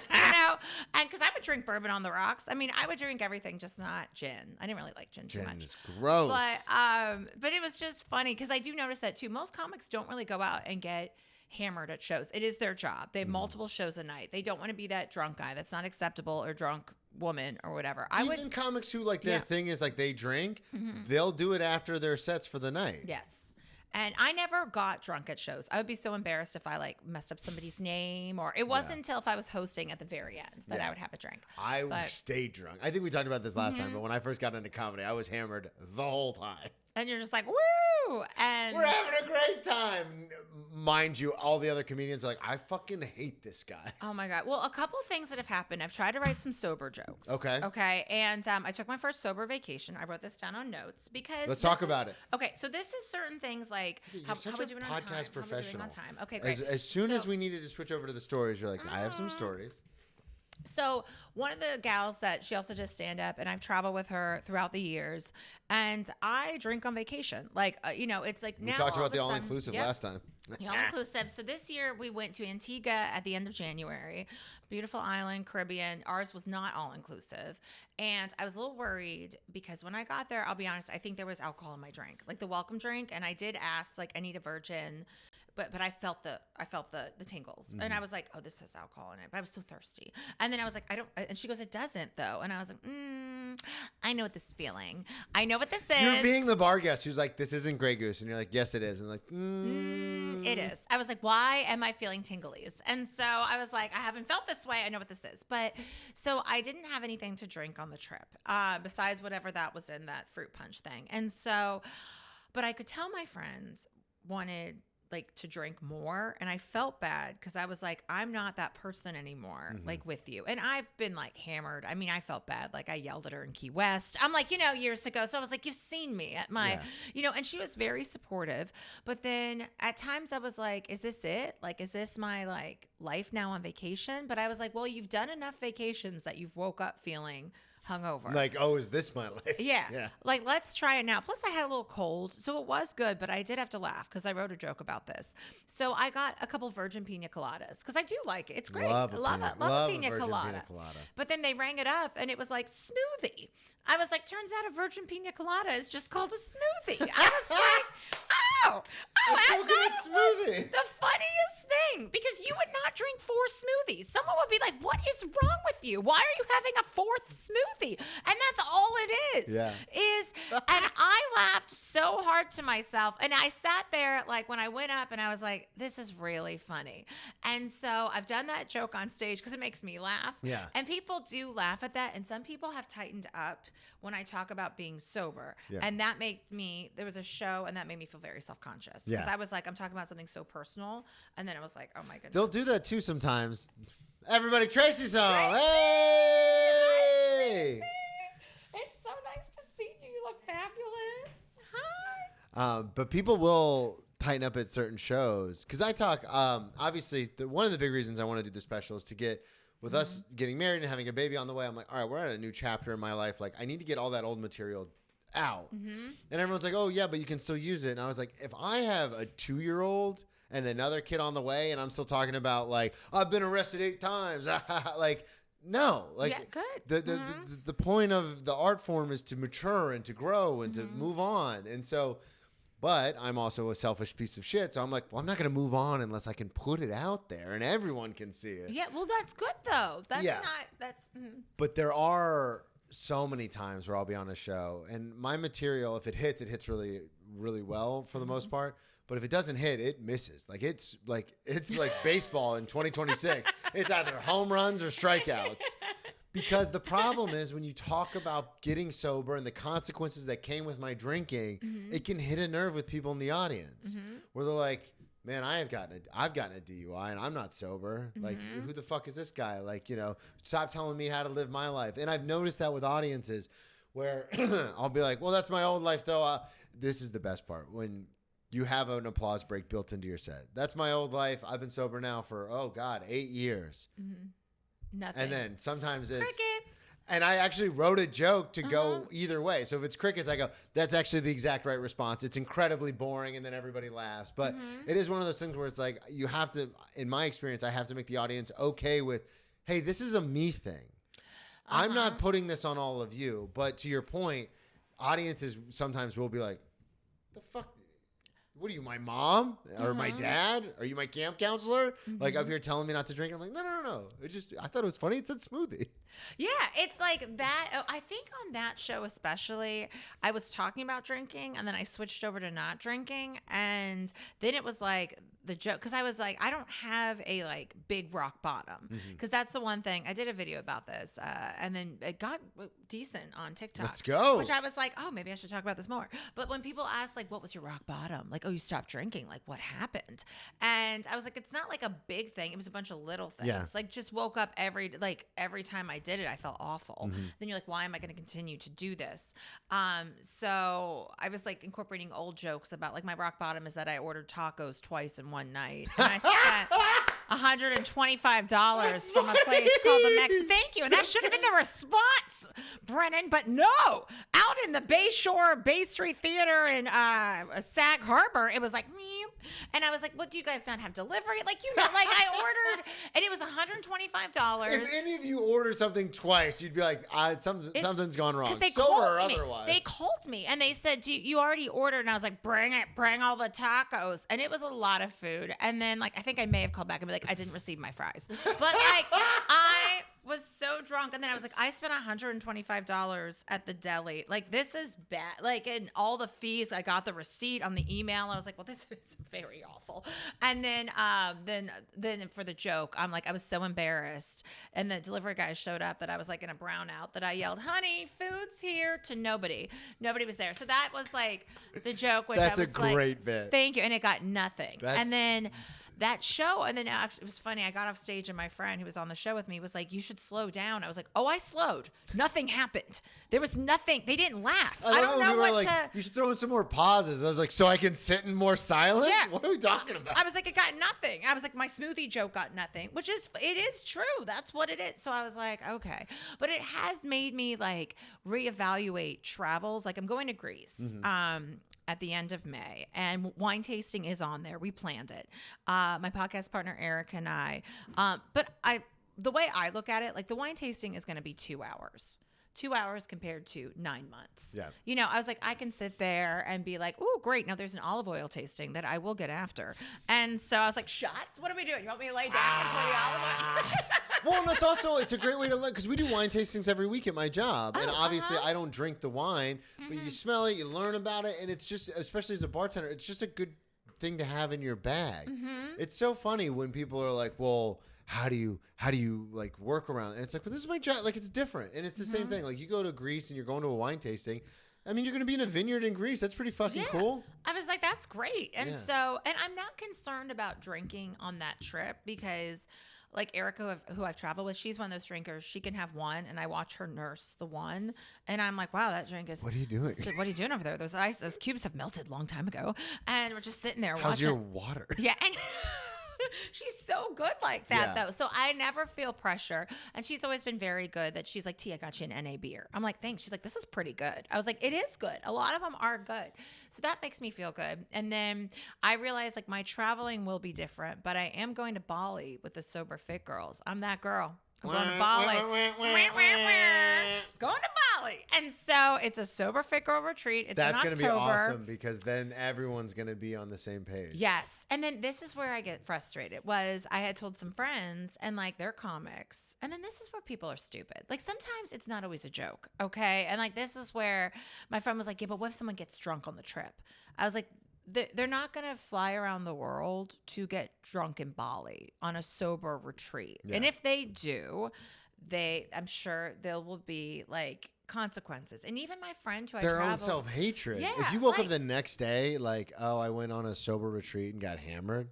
because I would drink bourbon on the rocks. I mean, I would drink everything, just not gin. I didn't really like gin too Gin much. is gross. But it was just funny because I do notice that too. Most comics don't really go out and get hammered at shows. It is their job. They have multiple shows a night. They don't want to be that drunk guy. That's not acceptable, or drunk woman or whatever. Even comics who like their Yeah. thing is like they drink, they'll do it after their sets for the night. Yes. And I never got drunk at shows. I would be so embarrassed if I like messed up somebody's name, or it wasn't until if I was hosting at the very end that I would have a drink. I stayed drunk. I think we talked about this last time, but when I first got into comedy, I was hammered the whole time. And you're just like, woo! And We're having a great time. Mind you, all the other comedians are like, I fucking hate this guy. oh my God. Well, a couple things that have happened. I've tried to write some sober jokes. Okay. Okay. And I took my first sober vacation. I wrote this down on notes because Let's talk about it. Okay. So this is certain things like how we doing on time. Podcast How we doing professional. on time. Okay, great. As soon as So- we needed to switch over to the stories, you're like, I have some stories. So one of the gals that she also does stand up, and I've traveled with her throughout the years, and I drink on vacation. Like, it's like We now talked all about of a the sudden- all-inclusive Yep. last time. The all-inclusive. So this year we went to Antigua at the end of January. Beautiful island, Caribbean. Ours was not all-inclusive. And I was a little worried because when I got there, I'll be honest, I think there was alcohol in my drink, like the welcome drink. And I did ask, like, I need a virgin. But I felt the tingles, and I was like, oh, this has alcohol in it. But I was so thirsty, and then I was like, I don't. And she goes, it doesn't though, and I was like, I know what this is feeling. I know what this is. You're being the bar guest who's like, this isn't Grey Goose. And you're like, yes, it is. And like, It is. I was like, why am I feeling tinglies? And so I was like, I haven't felt this way. I know what this is. But so I didn't have anything to drink on the trip besides whatever that was in that fruit punch thing. And so, but I could tell my friends wanted like to drink more, and I felt bad because I was like, I'm not that person anymore, like with you. And I've been like hammered. I mean, I felt bad. Like I yelled at her in Key West. I'm like, years ago. So I was like, you've seen me at my, and she was very supportive. But then at times I was like, is this it? Like, is this my like life now on vacation? But I was like, well, you've done enough vacations that you've woke up feeling hungover. like, oh, is this my life? Yeah. Like, let's try it now. Plus, I had a little cold, so it was good, but I did have to laugh because I wrote a joke about this. So I got a couple virgin pina coladas because I do like it. It's great. Love I a love a pina virgin colada. pina colada. But then they rang it up, and it was like smoothie. I was like, turns out a virgin pina colada is just called a smoothie. I was like, oh, It's so I good, thought it's it was smoothie. the funniest thing because you would not drink 4 smoothies. Someone would be like, what is wrong with you? Why are you having a 4th smoothie? And that's all it is. Yeah. And I laughed so hard to myself. And I sat there, like, when I went up and I was like, this is really funny. And so I've done that joke on stage because it makes me laugh. Yeah. And people do laugh at that. And some people have tightened up when I talk about being sober. Yeah. And that made me, there was a show and that made me feel very self-conscious. Because Yeah. I was like, I'm talking about something so personal. And then it was like, oh my goodness. They'll do that too sometimes. Everybody, Tracy's home. Tracy! Hey! It's so nice to see you. You look fabulous. Hi. But people will tighten up at certain shows because I talk. Obviously, one of the big reasons I want to do the special is to get with us getting married and having a baby on the way. I'm like, all right, we're at a new chapter in my life. Like, I need to get all that old material out. And everyone's like, oh yeah, but you can still use it. And I was like, if I have a 2-year-old and another kid on the way, and I'm still talking about like I've been arrested 8 times, like. No, like Yeah, good. the point of the art form is to mature and to grow and to move on. And so, but I'm also a selfish piece of shit. So I'm like, well, I'm not going to move on unless I can put it out there and everyone can see it. Yeah, well, that's good though. That's Yeah. not, that's, But there are so many times where I'll be on a show and my material, if it hits really, really well for the most part. But if it doesn't hit, it misses. It's like baseball in 2026. It's either home runs or strikeouts. Because the problem is when you talk about getting sober and the consequences that came with my drinking, it can hit a nerve with people in the audience where they're like, man, I've gotten a DUI and I'm not sober. Like, who the fuck is this guy? Like, stop telling me how to live my life. And I've noticed that with audiences where I'll be like, well, that's my old life though. This is the best part when you have an applause break built into your set. That's my old life. I've been sober now for, 8 years. Nothing. And then sometimes it's crickets. And I actually wrote a joke to go either way. So if it's crickets, I go, that's actually the exact right response. It's incredibly boring, and then everybody laughs. But it is one of those things where it's like you have to, in my experience, I have to make the audience okay with, hey, this is a me thing. I'm not putting this on all of you. But to your point, audiences sometimes will be like, the fuck? What are you, my mom or my dad? Are you my camp counselor? Like up here telling me not to drink? I'm like, no. I thought it was funny. It said smoothie. Yeah, it's like that. I think on that show especially, I was talking about drinking and then I switched over to not drinking. And then it was like the joke, because I was like, I don't have a like big rock bottom, because that's the one thing. I did a video about this and then it got decent on TikTok. Let's go. Which I was like, oh, maybe I should talk about this more. But when people ask like, what was your rock bottom? Like, oh, you stopped drinking. Like, what happened? And I was like, it's not like a big thing. It was a bunch of little things. Yeah. Like just woke up every time I did it, I felt awful. Then you're like, why am I going to continue to do this? So I was like incorporating old jokes about like my rock bottom is that I ordered tacos twice in one night. And I spent $125 from a place called the Mex. Thank you. And that should have been the response, Brennan. But no, out in the Bay Street Theater in Sag Harbor, it was like, meep. And I was like, what, do you guys not have delivery? Like, like I ordered, and it was $125. If any of you order something twice, you'd be like, something's gone wrong. Because they sober called or me. otherwise. They called me and they said, you already ordered? And I was like, bring it, bring all the tacos. And it was a lot of food. And then like, I think I may have called back and be like, I didn't receive my fries. But like, I was so drunk. And then I was like, I spent $125 at the deli. Like, this is bad. Like, and all the fees, I got the receipt on the email. I was like, well, this is very awful. And then for the joke, I'm like, I was so embarrassed. And the delivery guy showed up that I was like in a brownout that I yelled, honey, food's here, to nobody. Nobody was there. So that was like the joke. Which That's I was a great bit. Thank you. And it got nothing. And then that show, and then actually, it was funny. I got off stage and my friend who was on the show with me was like, you should slow down. I was like, oh, I slowed. Nothing happened. There was nothing. They didn't laugh. I don't know what to. You should throw in some more pauses. I was like, so I can sit in more silence? Yeah. What are we talking about? I was like, it got nothing. I was like, my smoothie joke got nothing, it is true. That's what it is. So I was like, okay. But it has made me like reevaluate travels. Like I'm going to Greece. At the end of May, and wine tasting is on there. We planned it. My podcast partner Eric and I. But the way I look at it, like the wine tasting is going to be 2 hours. 2 hours compared to 9 months. Yeah. I was like, I can sit there and be like, oh, great. Now there's an olive oil tasting that I will get after. And so I was like, shots? What are we doing? You want me to lay down for the olive oil? Well, and it's a great way to look, because we do wine tastings every week at my job. And obviously I don't drink the wine, but you smell it, you learn about it. And it's just, especially as a bartender, it's just a good thing to have in your bag. It's so funny when people are like, well, how do you like work around it? And it's like, well, this is my job. Like, it's different. And it's the same thing. Like, you go to Greece and you're going to a wine tasting. I mean, you're going to be in a vineyard in Greece. That's pretty fucking cool. I was like, that's great. And so, and I'm not concerned about drinking on that trip, because like Erica, who I've traveled with, she's one of those drinkers. She can have one, and I watch her nurse the one, and I'm like, wow, that drink is. What are you doing? What are you doing over there? Those cubes have melted a long time ago, and we're just sitting there watching. How's your water? Yeah. And she's so good like that, though. So I never feel pressure. And she's always been very good that she's like, T, I got you an NA beer. I'm like, thanks. She's like, this is pretty good. I was like, it is good. A lot of them are good. So that makes me feel good. And then I realized like my traveling will be different, but I am going to Bali with the Sober Fit girls. I'm that girl. I'm going to Bali. Going to Bali. And so it's a sober fit girl retreat. It's That's going to be awesome because then everyone's going to be on the same page. Yes. And then this is where I get frustrated was I had told some friends and like they're comics. And then this is where people are stupid. Like sometimes it's not always a joke. Okay. And like this is where my friend was like, yeah, but what if someone gets drunk on the trip? I was like, they're not going to fly around the world to get drunk in Bali on a sober retreat. Yeah. And if they do, I'm sure there will be like consequences. And even my friend who I traveled, their own self-hatred. Yeah, if you woke up the next day like, oh, I went on a sober retreat and got hammered,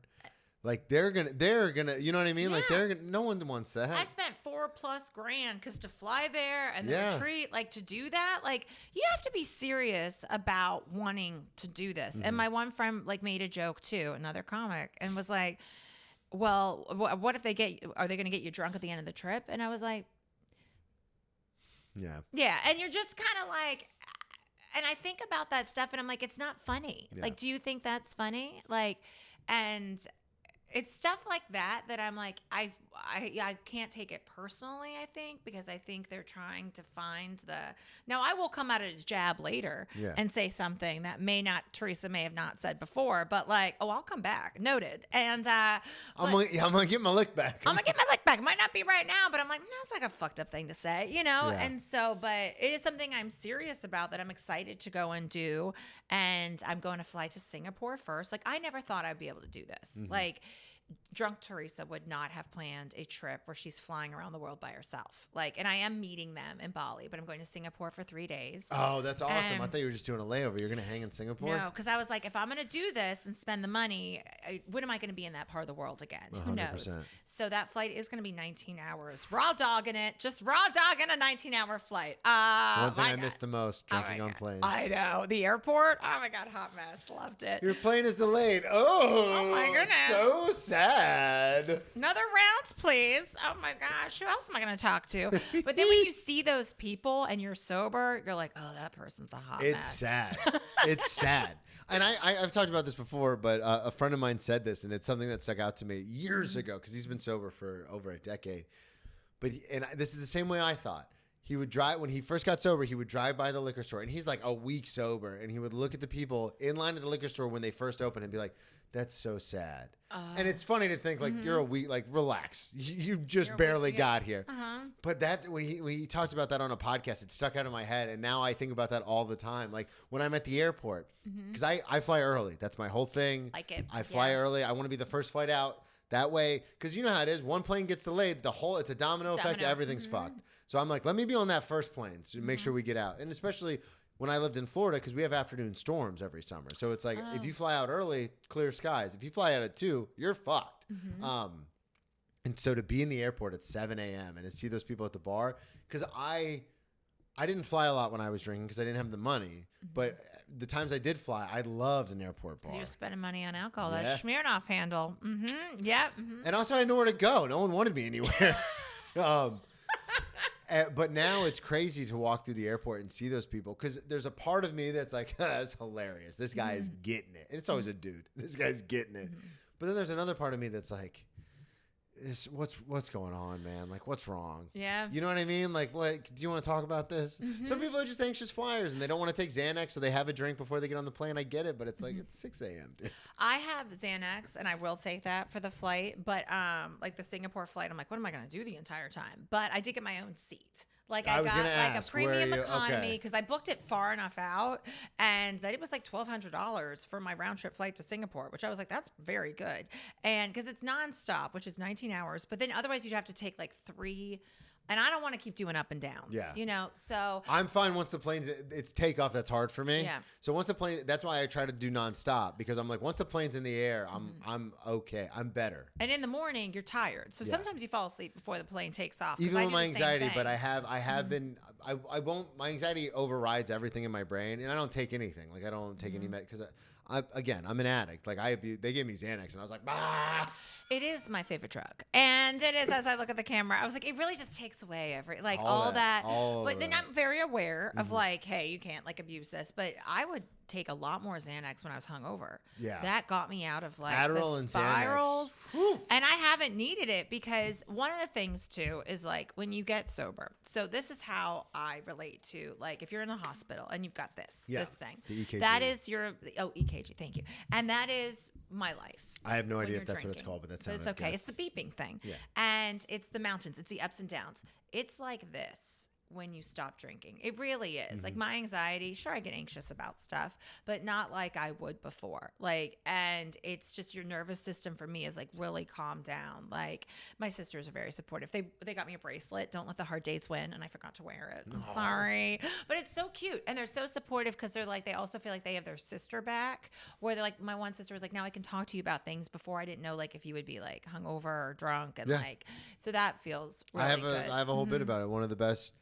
like they're gonna, you know what I mean? Yeah. Like no one wants that. I spent $4+ grand because to fly there and the retreat, like to do that, like you have to be serious about wanting to do this. Mm-hmm. And my one friend like made a joke too, another comic, and was like, well, what if are they going to get you drunk at the end of the trip? And I was like, yeah. And you're just kind of like, and I think about that stuff and I'm like, it's not funny. Yeah. Like, do you think that's funny? Like, and it's stuff like that I'm like, I can't take it personally, I think, because I think they're trying to find now I will come out at a jab later and say something that Teresa may have not said before, but like, oh, I'll come back. Noted. And I'm gonna get my lick back. I'm gonna get my lick back. It might not be right now, but I'm like, that's like a fucked up thing to say, you know? Yeah. And so, but it is something I'm serious about that I'm excited to go and do. And I'm going to fly to Singapore first. Like, I never thought I'd be able to do this. Mm-hmm. Like, drunk Teresa would not have planned a trip where she's flying around the world by herself. Like, and I am meeting them in Bali, but I'm going to Singapore for 3 days. Oh, that's awesome. I thought you were just doing a layover. You're going to hang in Singapore? No, because I was like, if I'm going to do this and spend the money, when am I going to be in that part of the world again? 100%. Who knows? So that flight is going to be 19 hours. Raw dogging it. Just raw dogging a 19-hour flight. One thing I missed the most, drinking on planes. I know. The airport. Oh, my God. Hot mess. Loved it. Your plane is delayed. Oh, my goodness. So sad. Another round, please. Oh my gosh, who else am I going to talk to? But then when you see those people and you're sober, you're like, oh, that person's a hot mess. It's sad. It's sad. And I've talked about this before, but a friend of mine said this, and it's something that stuck out to me years ago because he's been sober for over a decade. But this is the same way I thought. He would drive when he first got sober. He would drive by the liquor store, and he's like a week sober, and he would look at the people in line at the liquor store when they first opened and be like, "That's so sad." And it's funny to think like you're a week, like relax. You just barely got here. But that when he talked about that on a podcast, it stuck out in my head, and now I think about that all the time. Like when I'm at the airport, because I fly early. That's my whole thing. Like it. I fly early. I want to be the first flight out. That way, because you know how it is. One plane gets delayed, it's a domino effect. Everything's fucked. So I'm like, let me be on that first plane to make sure we get out. And especially when I lived in Florida, because we have afternoon storms every summer. So it's like, if you fly out early, clear skies. If you fly out at 2, you're fucked. And so to be in the airport at 7 a.m. and to see those people at the bar, because I didn't fly a lot when I was drinking because I didn't have the money. But the times I did fly, I loved an airport bar. Because you're spending money on alcohol. That Smirnoff handle. Yep. And also I had nowhere to go. No one wanted me anywhere. But now it's crazy to walk through the airport and see those people because there's a part of me that's like, that's hilarious. This guy is getting it. And it's always a dude. This guy's getting it. But then there's another part of me that's like, what's going on, man? Like, what's wrong? Yeah. You know what I mean? Like, what? Do you want to talk about this? Some people are just anxious flyers and they don't want to take Xanax, so they have a drink before they get on the plane. I get it, but it's like it's 6 a.m. dude. I have Xanax and I will take that for the flight, but like the Singapore flight, I'm like, what am I going to do the entire time? But I did get my own seat. Like I got like a premium economy because I booked it far enough out, and that it was like $1,200 for my round trip flight to Singapore, which I was like, that's very good. And because it's nonstop, which is 19 hours, but then otherwise you'd have to take like 3. And I don't want to keep doing up and downs. Yeah. You know, so I'm fine once the plane's it's takeoff. That's hard for me. Yeah. So once the plane, that's why I try to do nonstop because I'm like, once the plane's in the air, I'm okay. I'm better. And in the morning, you're tired. So sometimes you fall asleep before the plane takes off. Even with my anxiety, but I have been, I won't, my anxiety overrides everything in my brain and I don't take anything. Like I don't take any because I'm an addict. Like they gave me Xanax and I was like, bah. It is my favorite drug. And it is, as I look at the camera, I was like, it really just takes away all that. But then I'm very aware of like, hey, you can't like abuse this. But I would take a lot more Xanax when I was hungover. Yeah. That got me out of like Adderall the and spirals. Xanax. And I haven't needed it because one of the things too is like when you get sober. So this is how I relate to like if you're in a hospital and you've got this thing. The EKG. That is your EKG, thank you. And that is my life. I have no idea you're if that's what it's drinking. called, but that But sounds it's okay. good. It's the beeping thing. Yeah. And it's the mountains. It's the ups and downs. It's like this when you stop drinking. It really is. Like my anxiety, sure, I get anxious about stuff, but not like I would before. Like, and it's just your nervous system for me is like really calmed down. Like my sisters are very supportive. They got me a bracelet. Don't let the hard days win. And I forgot to wear it. I'm sorry. But it's so cute. And they're so supportive because they're like, they also feel like they have their sister back where they're like, my one sister was like, now I can talk to you about things before I didn't know like if you would be like hungover or drunk. And like, so that feels really good. I have a whole bit about it. One of the best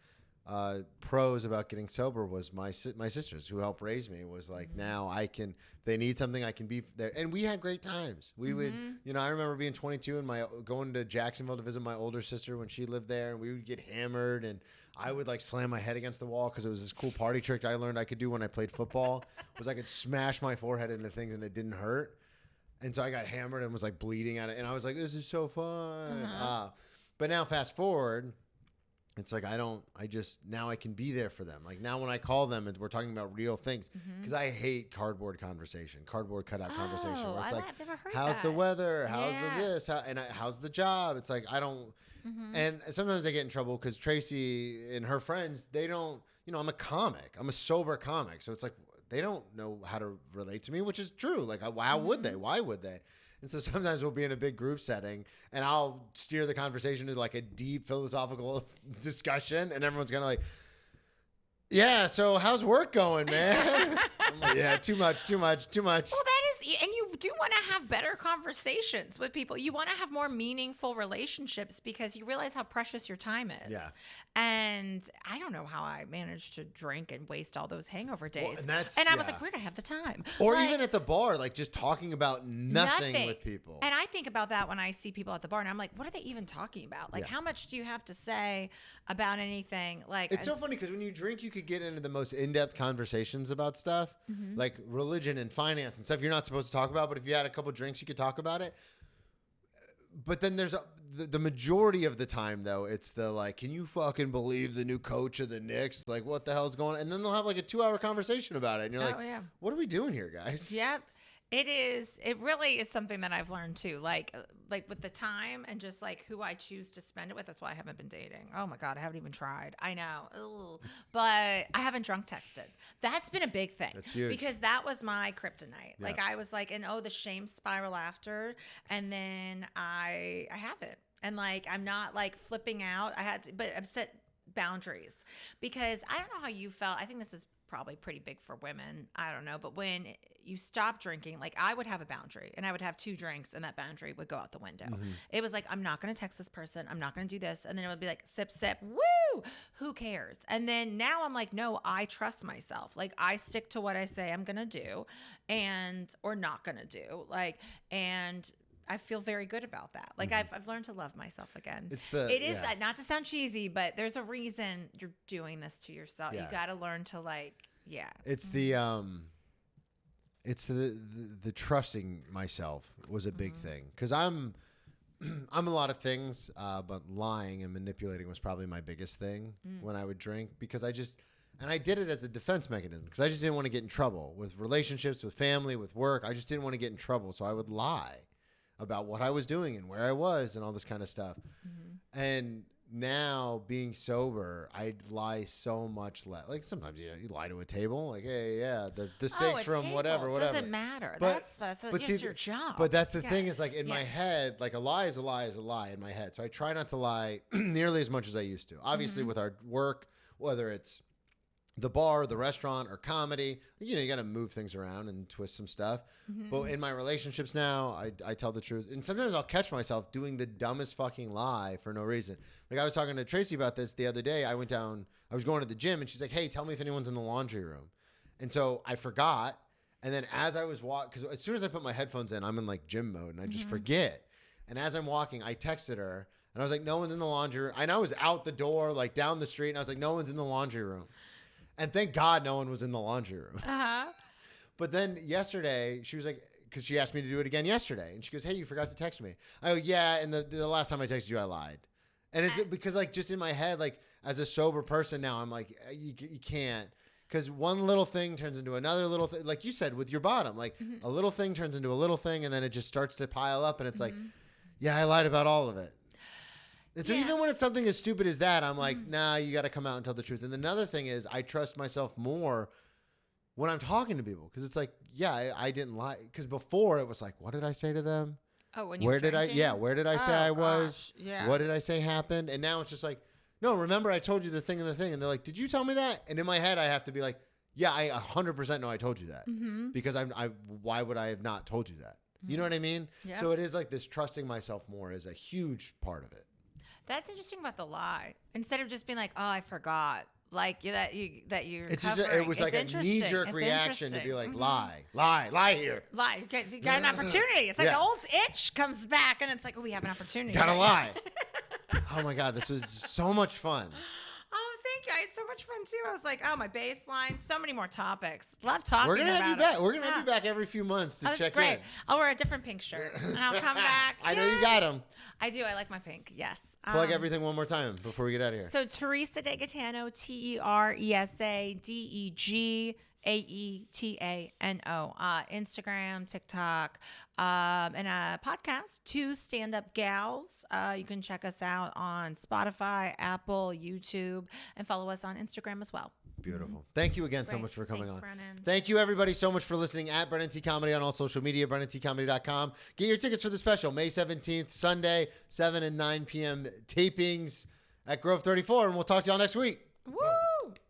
pros about getting sober was my sisters who helped raise me was like, now I can, if they need something, I can be there. And we had great times. We would, I remember being 22 and going to Jacksonville to visit my older sister when she lived there, and we would get hammered, and I would like slam my head against the wall because it was this cool party trick I learned I could do when I played football was I could smash my forehead into things and it didn't hurt. And so I got hammered and was like bleeding at it. And I was like, this is so fun. But now fast forward, it's like now I can be there for them. Like now when I call them and we're talking about real things, because I hate cardboard cutout conversation where it's like, I've never heard how's that. the weather? How's the this? How's the job? It's like, I don't, and sometimes I get in trouble because Tracy and her friends, they don't, I'm a comic. I'm a sober comic. So it's like, they don't know how to relate to me, which is true. Like, how would they? Why would they? And so sometimes we'll be in a big group setting and I'll steer the conversation to like a deep philosophical discussion. And everyone's kind of like, yeah, so how's work going, man? I'm like, yeah, too much. Well, that is, and you do want to have better conversations with people. You want to have more meaningful relationships because you realize how precious your time is. Yeah. And I don't know how I managed to drink and waste all those hangover days. Well, and I was like, where do I have the time? Or like, even at the bar, like just talking about nothing with people. And I think about that when I see people at the bar and I'm like, what are they even talking about? Like, how much do you have to say about anything? Like, it's so funny because when you drink, you could get into the most in-depth conversations about stuff, like religion and finance and stuff you're not supposed to talk about. But if you had a couple drinks, you could talk about it. But then there's the majority of the time, though, it's the like, can you fucking believe the new coach of the Knicks? Like, what the hell's going on? And then they'll have like a 2-hour conversation about it. And you're what are we doing here, guys? Yep. It is. It really is something that I've learned too. Like with the time and just like who I choose to spend it with. That's why I haven't been dating. Oh my God, I haven't even tried. I know. Ugh. But I haven't drunk texted. That's been a big thing. That's huge. Because that was my kryptonite. Yeah. Like I was like, and the shame spiral after. And then I haven't. And like, I'm not like flipping out. But I've set boundaries because I don't know how you felt. I think this is probably pretty big for women. I don't know. But when you stop drinking, like I would have a boundary and I would have 2 drinks and that boundary would go out the window. It was like, I'm not going to text this person. I'm not going to do this. And then it would be like, sip, sip, woo, who cares? And then now I'm like, no, I trust myself. Like I stick to what I say I'm going to do or not going to do. Like, and I feel very good about that. Like I've learned to love myself again. It is not to sound cheesy, but there's a reason you're doing this to yourself. Yeah. You got to learn to It's it's the trusting myself was a big thing because I'm a lot of things, but lying and manipulating was probably my biggest thing when I would drink because I did it as a defense mechanism because I just didn't want to get in trouble with relationships, with family, with work. I just didn't want to get in trouble, so I would lie about what I was doing and where I was and all this kind of stuff. And now being sober, I lie so much less. Like sometimes you lie to a table, like, hey, the steaks from whatever. Doesn't matter. That's your job. But that's the thing is like in my head, like a lie is a lie is a lie in my head. So I try not to lie nearly as much as I used to. Obviously with our work, whether it's the bar, the restaurant, or comedy, you got to move things around and twist some stuff. But in my relationships now, I tell the truth. And sometimes I'll catch myself doing the dumbest fucking lie for no reason. Like I was talking to Tracy about this the other day. I was going to the gym and she's like, hey, tell me if anyone's in the laundry room. And so I forgot. And then as I was walking, because as soon as I put my headphones in, I'm in like gym mode and I just forget. And as I'm walking, I texted her and I was like, no one's in the laundry room. And I was out the door, like down the street. And I was like, no one's in the laundry room. And thank God no one was in the laundry room. But then yesterday, she was like, because she asked me to do it again yesterday. And she goes, hey, you forgot to text me. I go, yeah. And the last time I texted you, I lied. And it's because like just in my head, like as a sober person now, I'm like, you can't. Because one little thing turns into another little thing. Like you said, with your bottom, like a little thing turns into a little thing. And then it just starts to pile up. And it's like, yeah, I lied about all of it. And so even when it's something as stupid as that, I'm like, nah, you got to come out and tell the truth. And another thing is I trust myself more when I'm talking to people. Because it's like, yeah, I didn't lie. Because before it was like, what did I say to them? Oh, when you where were did drinking? where did I say I was? Yeah. What did I say happened? And now it's just like, no, remember I told you the thing and the thing. And they're like, did you tell me that? And in my head, I have to be like, yeah, I 100% know I told you that. Because why would I have not told you that? You know what I mean? Yeah. So it is like this trusting myself more is a huge part of it. That's interesting about the lie. Instead of just being like, oh, I forgot. Like that you're It's just covering. it was like a knee-jerk reaction to be like, lie here. Lie. You got an opportunity. It's like the old itch comes back, and it's like, oh, we have an opportunity. Gotta lie. Oh my God, this was so much fun. Oh, thank you. I had so much fun too. I was like, oh, my baseline. So many more topics. Love talking. We're gonna have you about back. it. We're gonna have you back every few months to That's check great. in. I'll wear a different pink shirt, and I'll come back. I know you got them. I do. I like my pink. Yes. Plug everything one more time before we get out of here. So Teresa DeGaetano, TeresaDegaetano, Instagram, TikTok, and a podcast, Two Stand-Up Gals. You can check us out on Spotify, Apple, YouTube, and follow us on Instagram as well. Beautiful. Thank you again so Great. much for coming Thanks, on. Brennan. Thank you, everybody, so much for listening at Brennan T Comedy on all social media, BrennanTComedy.com. Get your tickets for the special, May 17th, Sunday, 7 and 9 p.m. tapings at Grove 34, and we'll talk to y'all next week. Woo!